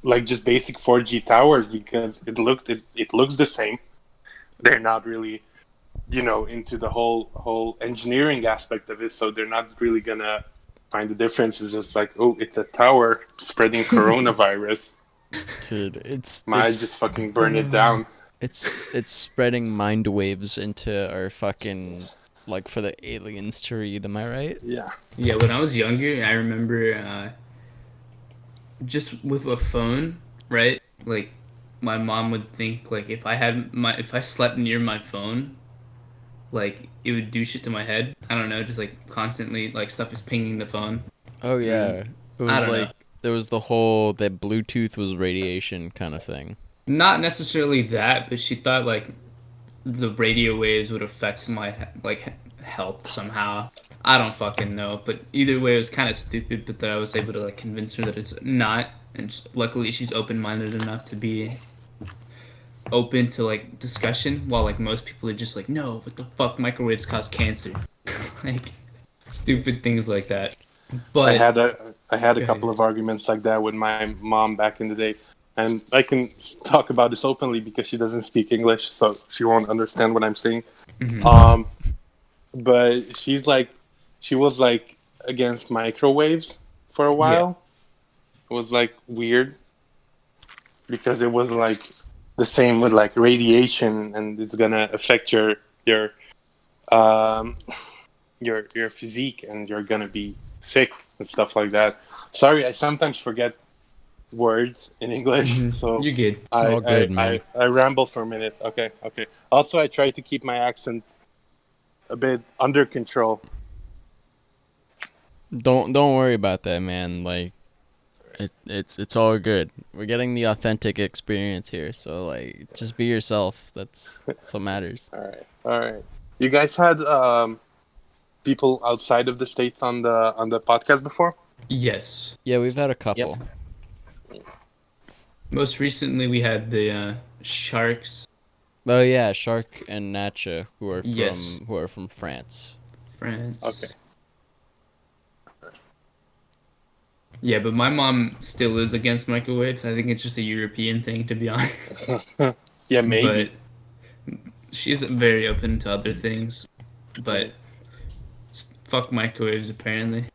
like just basic 4G towers because it looks the same. They're not really, into the whole engineering aspect of it, so they're not really gonna find the difference. It's just like, oh, it's a tower spreading coronavirus. Dude, it's Might just fucking burn it down. it's spreading mind waves into our fucking like for the aliens to read, am I right? Yeah. Yeah, when I was younger, I remember just with a phone, right? Like, my mom would think like if I slept near my phone, like it would do shit to my head. I don't know, just like constantly like stuff is pinging the phone. Oh yeah. It was I don't like know. there was the whole that Bluetooth was radiation kind of thing. Not necessarily that, but she thought like the radio waves would affect my like health somehow. I don't fucking know, but either way, it was kind of stupid. But that I was able to like convince her that it's not, and luckily she's open-minded enough to be open to like discussion. While like most people are just like, no, what the fuck, microwaves cause cancer, like stupid things like that. But I had a Go couple ahead. of arguments like that with my mom back in the day, and I can talk about this openly because she doesn't speak English, so she won't understand what I'm saying. Mhm. But she was like against microwaves for a while. It was like weird because it was like the same with like radiation, and it's gonna affect um your physique, and you're gonna be sick and stuff like that. Sorry, I sometimes forget words in English, so you're good. All good, man. I ramble for a minute. Okay. Also, I try to keep my accent a bit under control. Don't worry about that, man. Like it's all good. We're getting the authentic experience here, so like just be yourself. That's what matters. All right. You guys had people outside of the states on the podcast before? Yes. Yeah, we've had a couple. Most recently, we had the Sharks, Oh yeah, Shark and Natcha who are Yes. from France. France. Okay. Yeah, but my mom still is against microwaves. I think it's just a European thing, to be honest. Yeah, maybe. But she's very open to other things. But fuck microwaves, apparently.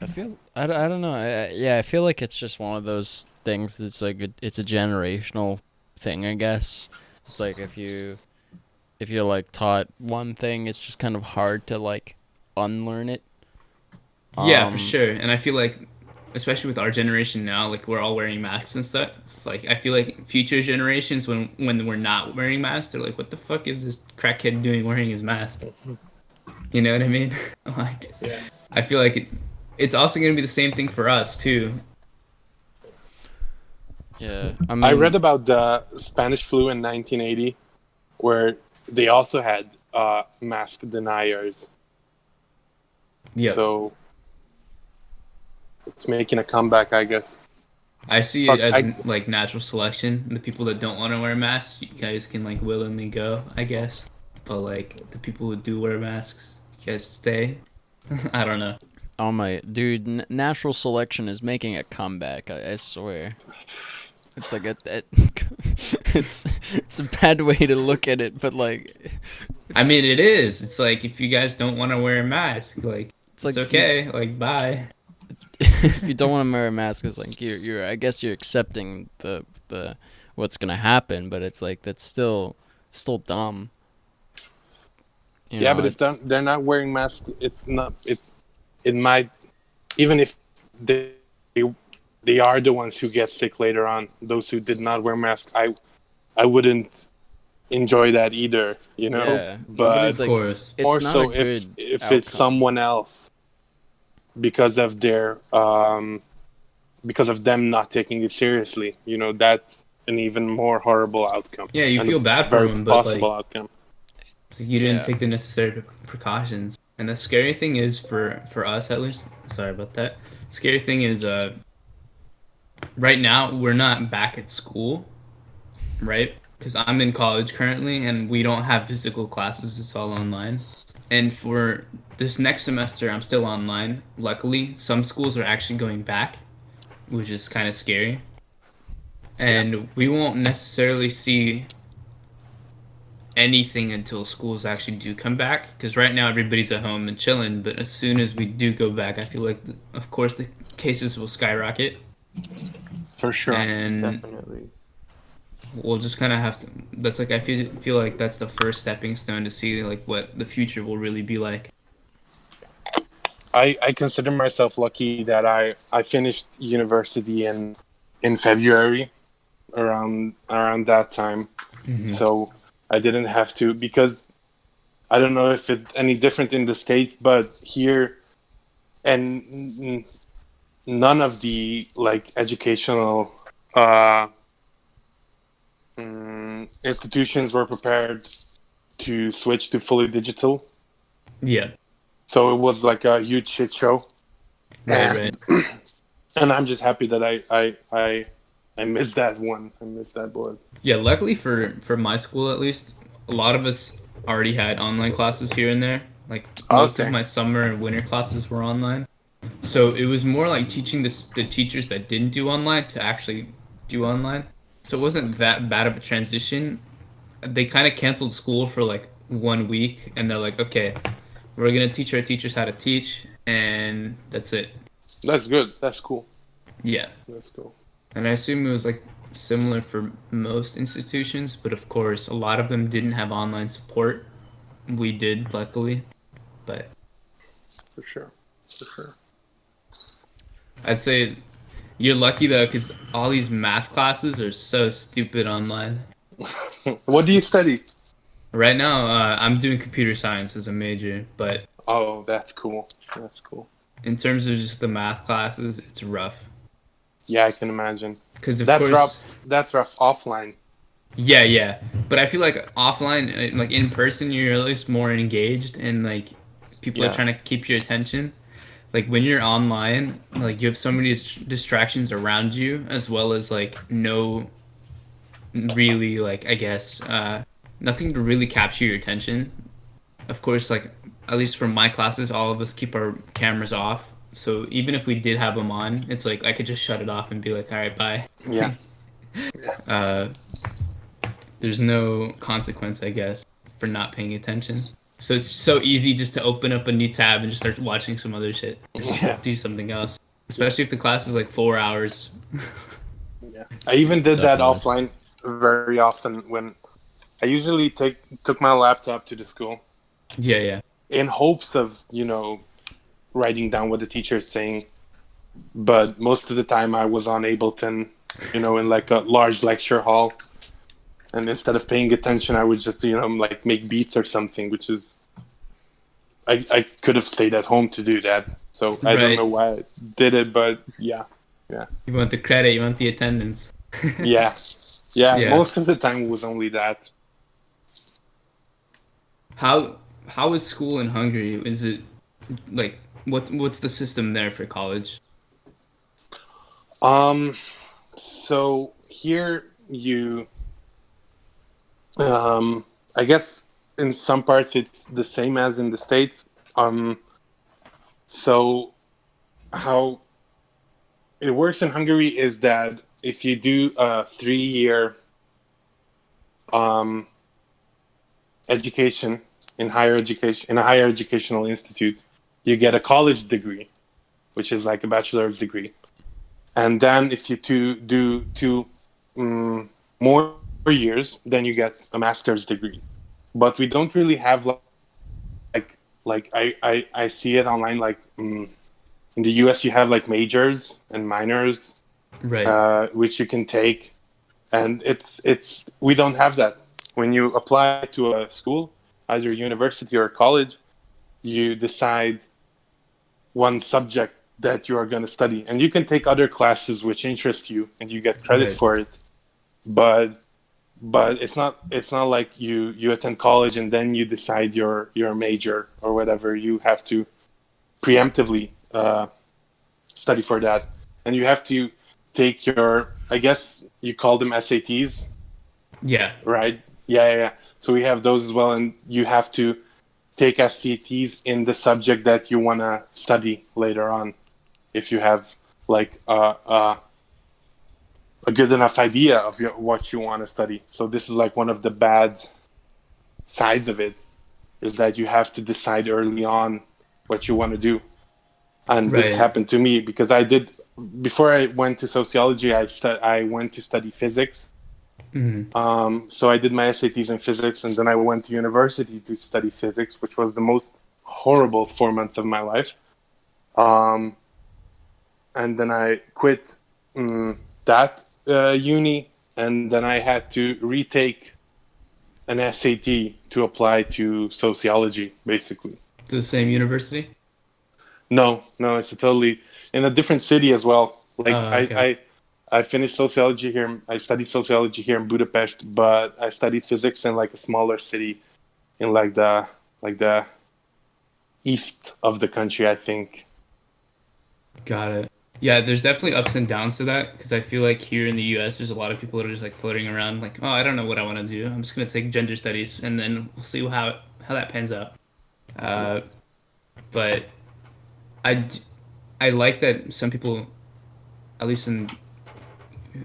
I feel I don't know. I feel like it's just one of those things that's like it's a generational thing, I guess. It's like if you're like taught one thing, it's just kind of hard to like unlearn it. Yeah, for sure. And I feel like, especially with our generation now, like we're all wearing masks and stuff. Like I feel like future generations, when we're not wearing masks, they're like, "What the fuck is this crackhead doing wearing his mask?" You know what I mean? Like, Yeah. I feel like it's also gonna be the same thing for us too. Yeah, I mean, I read about the Spanish flu in 1980, where they also had mask deniers. Yeah. So it's making a comeback, I guess. I see Fuck, it as like natural selection. The people that don't want to wear masks, you guys can like willingly go, I guess. But like the people who do wear masks, you guys stay. I don't know. oh my dude, natural selection is making a comeback. I swear. It's like it's a bad way to look at it, but like I mean, it is. It's like if you guys don't want to wear a mask, like it's like it's okay. Like bye. if you don't want to wear a mask, it's like you're I guess you're accepting the what's gonna happen, but it's like that's still dumb. Yeah, but if It's they're not wearing masks, it's not it might, even if they they are the ones who get sick later on. Those who did not wear masks, I wouldn't enjoy that either, you know. yeah, But Of course. it's more not so a if good it's outcome. someone else because of their because of them not taking it seriously. You know, that's an even more horrible outcome. Yeah, you and feel a bad for very them, but like possible outcome. so you didn't Yeah. take the necessary precautions. And the scary thing is for us at least. Sorry about that. Scary thing is right now we're not back at school, right? Because I'm in college currently, and we don't have physical classes. It's all online. And for this next semester, I'm still online. Luckily, some schools are actually going back, which is kind of scary. And we won't necessarily see anything until schools actually do come back. Because right now, everybody's at home and chilling. But as soon as we do go back, I feel like, of course, the cases will skyrocket. For sure. And Definitely. we'll just kind of have to. That's like, I feel like that's the first stepping stone to see like what the future will really be like. I consider myself lucky that I finished university in February around that time. So I didn't have to, because I don't know if it's any different in the States, but here and none of the like educational institutions were prepared to switch to fully digital. Yeah. So it was like a huge shit show. Right. And I'm just happy that I missed that one. I missed that board. Yeah, luckily for my school at least, a lot of us already had online classes here and there. Like most of Okay. my summer and winter classes were online. So it was more like teaching the teachers that didn't do online to actually do online. So it wasn't that bad of a transition. They kind of canceled school for like 1 week, and they're like, okay, we're gonna teach our teachers how to teach, and that's it. That's good. That's cool. Yeah. That's cool. And I assume it was like similar for most institutions, but of course, a lot of them didn't have online support. We did, luckily. But For sure. For sure. I'd say you're lucky though, because all these math classes are so stupid online. What do you study? Right now, I'm doing computer science as a major, but Oh, that's cool. That's cool. in terms of just the math classes, it's rough. Yeah, I can imagine. Because of That's course, rough. That's rough offline. yeah. But I feel like offline, like in person, you're at least more engaged, and like people are Yeah. trying to keep your attention. Like when you're online, like you have so many distractions around you, as well as like no really like I guess nothing to really capture your attention. Of course, like at least for my classes, all of us keep our cameras off. So even if we did have them on, it's like I could just shut it off and be like, all right, bye. Yeah. Uh, there's no consequence, I guess, for not paying attention. So it's so easy just to open up a new tab and just start watching some other shit. Or just Yeah. do something else. Especially if the class is like 4 hours. Yeah. I even did that Definitely. offline very often when I usually took my laptop to the school Yeah. in hopes of, writing down what the teacher is saying. But most of the time I was on Ableton, in like a large lecture hall. And instead of paying attention, I would just, like make beats or something, which is, I could have stayed at home to do that. So I don't Right. know why I did it, but yeah. You want the credit, you want the attendance. Yeah. Yeah. Yeah. Most of the time it was only that. How is school in Hungary? Is it like what's the system there for college? So here I guess in some parts it's the same as in the States. So how it works in Hungary is that if you do a 3-year education in higher education in a higher educational institute, you get a college degree, which is like a bachelor's degree. And then if you do two more years, then you get a master's degree. But we don't really have I see it online in the US you have like majors and minors, Right. which you can take, and it's we don't have that. When you apply to a school, either university or college, you decide one subject that you are going to study, and you can take other classes which interest you, and you get credit Right. for it. But it's not like you attend college and then you decide your major or whatever. You have to preemptively study for that, and you have to take your, I guess you call them SATs, Yeah. right? Yeah. So we have those as well, and you have to take SATs in the subject that you want to study later on, if you have like a good enough idea of what you want to study. So this is like one of the bad sides of it, is that you have to decide early on what you want to do. And this Right. happened to me because I did, before I went to sociology, I went to study physics. So I did my SATs in physics, and then I went to university to study physics, which was the most horrible 4 months of my life. And then I quit that uni, and then I had to retake an SAT to apply to sociology, basically. To the same university? No, it's a totally in a different city as well. Like Okay. I finished sociology here. I studied sociology here in Budapest, but I studied physics in like a smaller city in like the east of the country, I think. Got it. Yeah, there's definitely ups and downs to that because I feel like here in the US, there's a lot of people that are just like floating around, like, oh, I don't know what I want to do. I'm just gonna take gender studies, and then we'll see how that pans out. Uh, but I d- I like that some people, at least in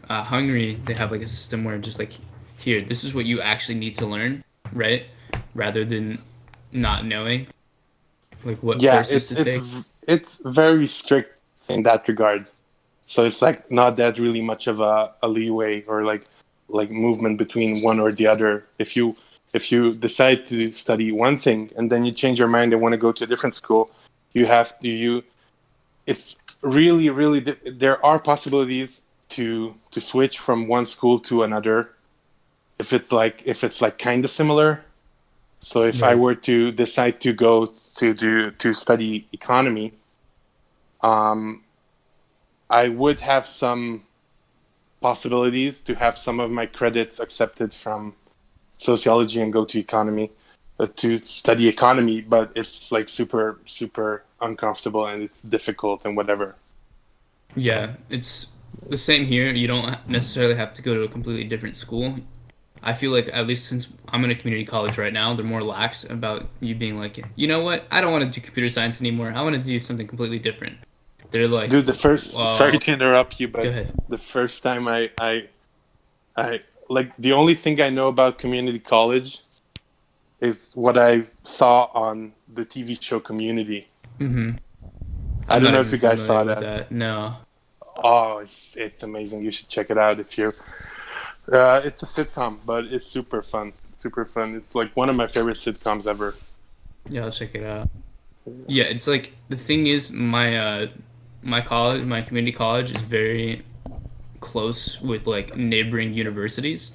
Hungary, they have like a system where just like, here, this is what you actually need to learn, right? Rather than not knowing like what Yeah, courses to take. it's very strict in that regard. So it's like not that really much of a leeway or like movement between one or the other. If you decide to study one thing and then you change your mind and want to go to a different school, you have to you. It's really there are possibilities to switch from one school to another if it's like kind of similar. So if I Right. were to decide to go to study economy, um, I would have some possibilities to have some of my credits accepted from sociology and go to economy, to study economy, but it's like super uncomfortable and it's difficult and whatever. Yeah, it's the same here. You don't necessarily have to go to a completely different school. I feel like at least since I'm in a community college right now, they're more lax about you being like, you know what? I don't want to do computer science anymore. I want to do something completely different. They're like, Dude, the first sorry well, to interrupt you, go but ahead. the first time I like the only thing I know about community college is what I saw on the TV show Community. Mm-hmm. I I'm don't not know if even you guys familiar saw with that. that. No. Oh, it's amazing. You should check it out if you. It's a sitcom, but it's super fun. Super fun. It's like one of my favorite sitcoms ever. Yeah, I'll check it out. Yeah, it's like the thing is my college, my community college is very close with like neighboring universities,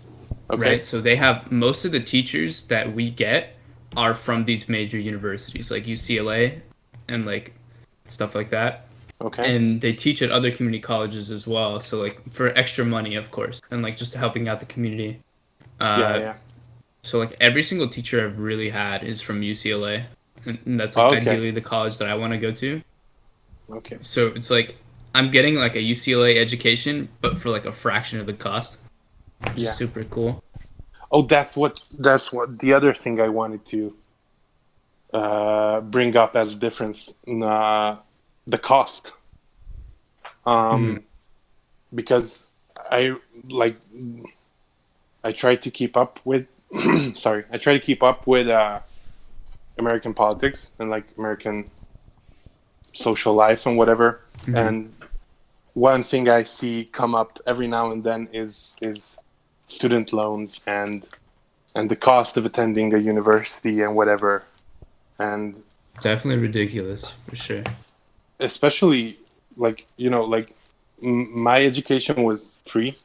Okay. right? So they have most of the teachers that we get are from these major universities like UCLA and like stuff like that. Okay. And they teach at other community colleges as well. So like for extra money, of course, and like just helping out the community. Yeah. Uh, Yeah. so like every single teacher I've really had is from UCLA, and that's like Oh, okay. ideally the college that I want to go to. Okay. So it's like I'm getting like a UCLA education, but for like a fraction of the cost, which is Yeah. super cool. Oh, that's what the other thing I wanted to bring up as a difference. The cost. Mhm. Um, because I like I try to keep up with sorry, I try to keep up with American politics and like American social life and whatever. Mhm. And one thing I see come up every now and then is student loans and the cost of attending a university and whatever. And Definitely ridiculous, for sure. especially like, like my education was free,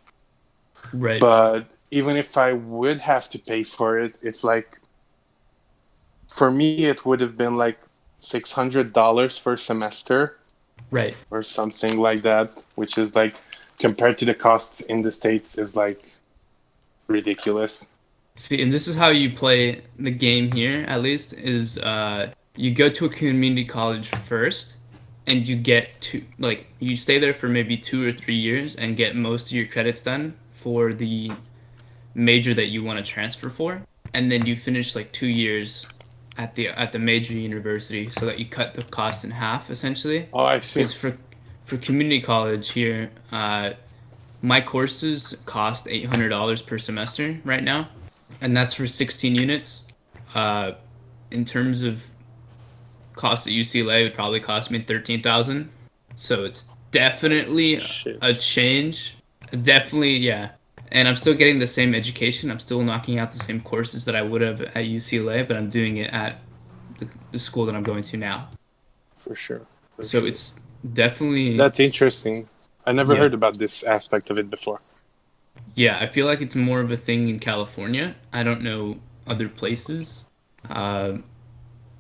Right. but even if I would have to pay for it, it's like, for me, it would have been like $600 per semester Right. or something like that, which is like, compared to the costs in the States, is like ridiculous. See, and this is how you play the game here, at least, is you go to a community college first, and you get to, like, you stay there for maybe 2 or 3 years and get most of your credits done for the major that you want to transfer for, and then you finish like 2 years at the major university, so that you cut the cost in half, essentially. Oh, I see. Because for community college here, my courses cost $800 per semester right now, and that's for 16 units. In terms of cost at UCLA, it would probably cost me 13,000. So it's definitely Shit. a change. Definitely, yeah. And I'm still getting the same education. I'm still knocking out the same courses that I would have at UCLA, but I'm doing it at the school that I'm going to now. For sure. So sure. it's definitely, That's interesting. I never Yeah. heard about this aspect of it before. yeah, I feel like it's more of a thing in California. I don't know other places.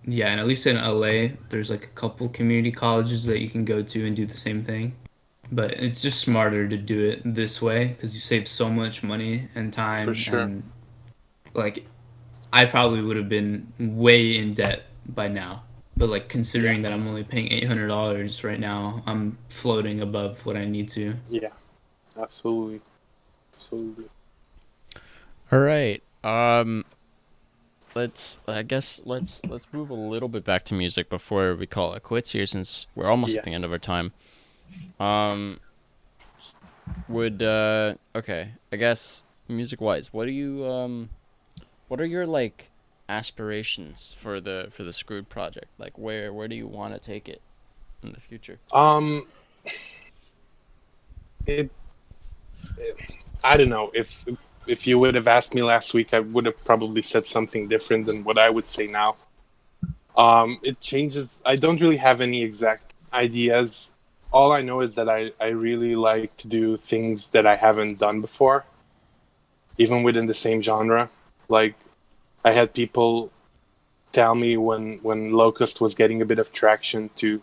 Yeah, and at least in LA, there's like a couple community colleges that you can go to and do the same thing. But it's just smarter to do it this way because you save so much money and time. For sure. And like, I probably would have been way in debt by now. But like, considering that I'm only paying $800 right now, I'm floating above what I need to. Yeah, absolutely. Absolutely. All right. Let's move a little bit back to music before we call it quits here, since we're almost at Yeah. the end of our time. Okay, I guess music wise, what are your like aspirations for the Skrude project? Like where do you want to take it in the future? It I don't know. If you would have asked me last week, I would have probably said something different than what I would say now. It changes. I don't really have any exact ideas. All I know is that I really like to do things that I haven't done before, even within the same genre. Like, I had people tell me when Locust was getting a bit of traction to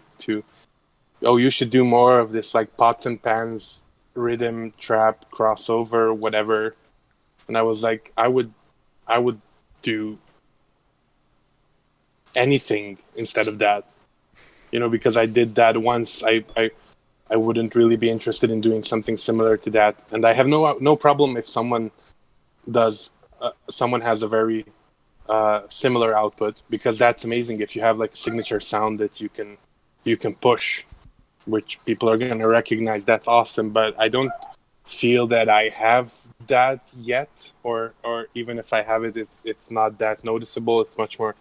oh, you should do more of this, like, pots and pans rhythm trap crossover, whatever. And I was like, I would do anything instead of that, because I did that once. I wouldn't really be interested in doing something similar to that. And I have no problem if someone has a very similar output, because that's amazing. If you have like a signature sound that you can push, which people are going to recognize, that's awesome. But I don't feel that I have that yet, or even if I have it, it's not that noticeable. It's much more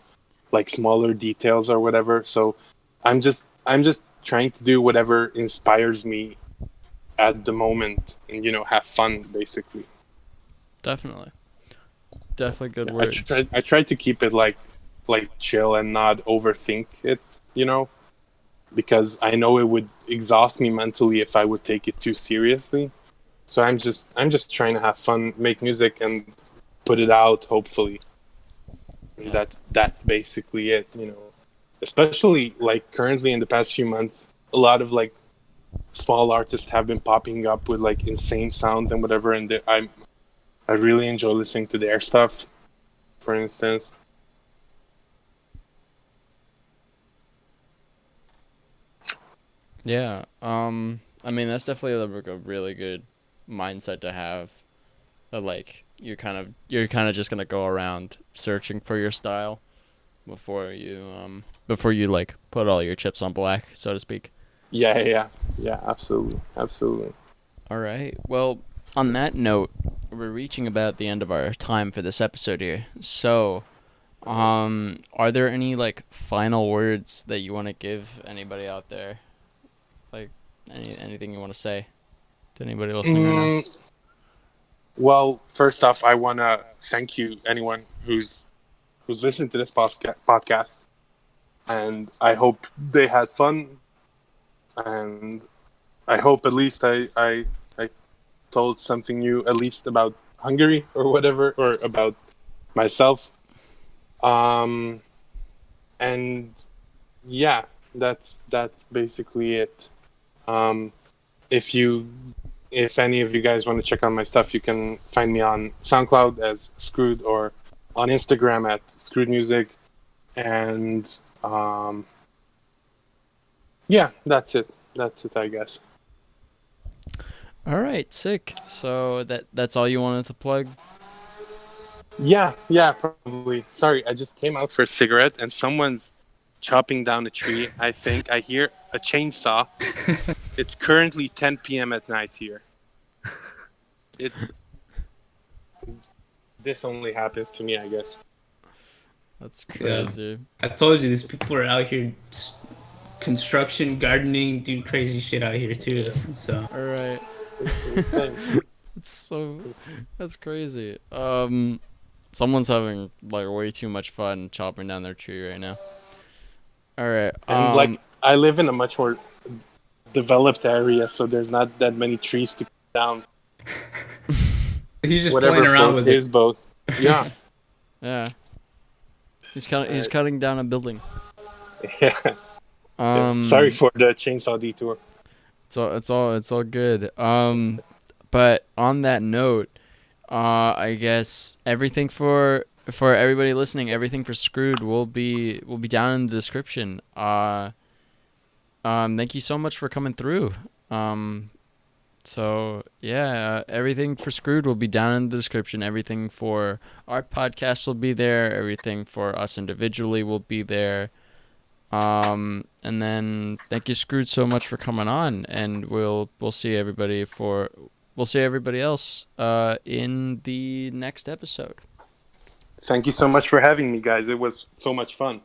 like smaller details or whatever. So I'm just trying to do whatever inspires me at the moment, and have fun, basically. Definitely good I words. try to keep it like chill and not overthink it, because I know it would exhaust me mentally if I would take it too seriously. So I'm just trying to have fun, make music, and put it out, hopefully. And that's basically it, Especially like currently in the past few months, a lot of like small artists have been popping up with like insane sound and whatever, and I really enjoy listening to their stuff, for instance. Yeah. I mean, that's definitely like a really good mindset to have. That like you're kind of just gonna go around searching for your style before you like put all your chips on black, so to speak. Yeah, absolutely. All right. Well, on that note, we're reaching about the end of our time for this episode here. So, are there any like final words that you want to give anybody out there? Like anything you want to say to anybody listening right now? Well, first off, I want to thank you, anyone who's listened to this podcast, and I hope they had fun, and I hope at least I told something new, at least about Hungary or whatever, or about myself. Um, and yeah, that's basically it. Um, if any of you guys want to check out my stuff, you can find me on SoundCloud as Skrude or on Instagram at Skrude Music. And yeah, that's it. That's it, I guess. All right, sick. So that's all you wanted to plug? Yeah, probably. Sorry, I just came out for a cigarette and someone's chopping down a tree. I think I hear a chainsaw. It's currently 10 p.m. at night here. This only happens to me, I guess. That's crazy. Yeah. I told you, these people are out here construction, gardening, doing crazy shit out here too. So. All right. That's crazy. Someone's having like way too much fun chopping down their tree right now. All right. And like I live in a much more developed area, so there's not that many trees to cut down. He's just whatever playing around with his it. boat. Yeah. Yeah. He's cutting down a building. Yeah. Sorry for the chainsaw detour. It's all good. But on that note, I guess everything for everybody listening, everything for Skrude will be down in the description. Thank you so much for coming through. So yeah, everything for Skrude will be down in the description. Everything for our podcast will be there. Everything for us individually will be there. And then thank you, Skrude, so much for coming on, and we'll see everybody else in the next episode. Thank you so much for having me, guys. It was so much fun.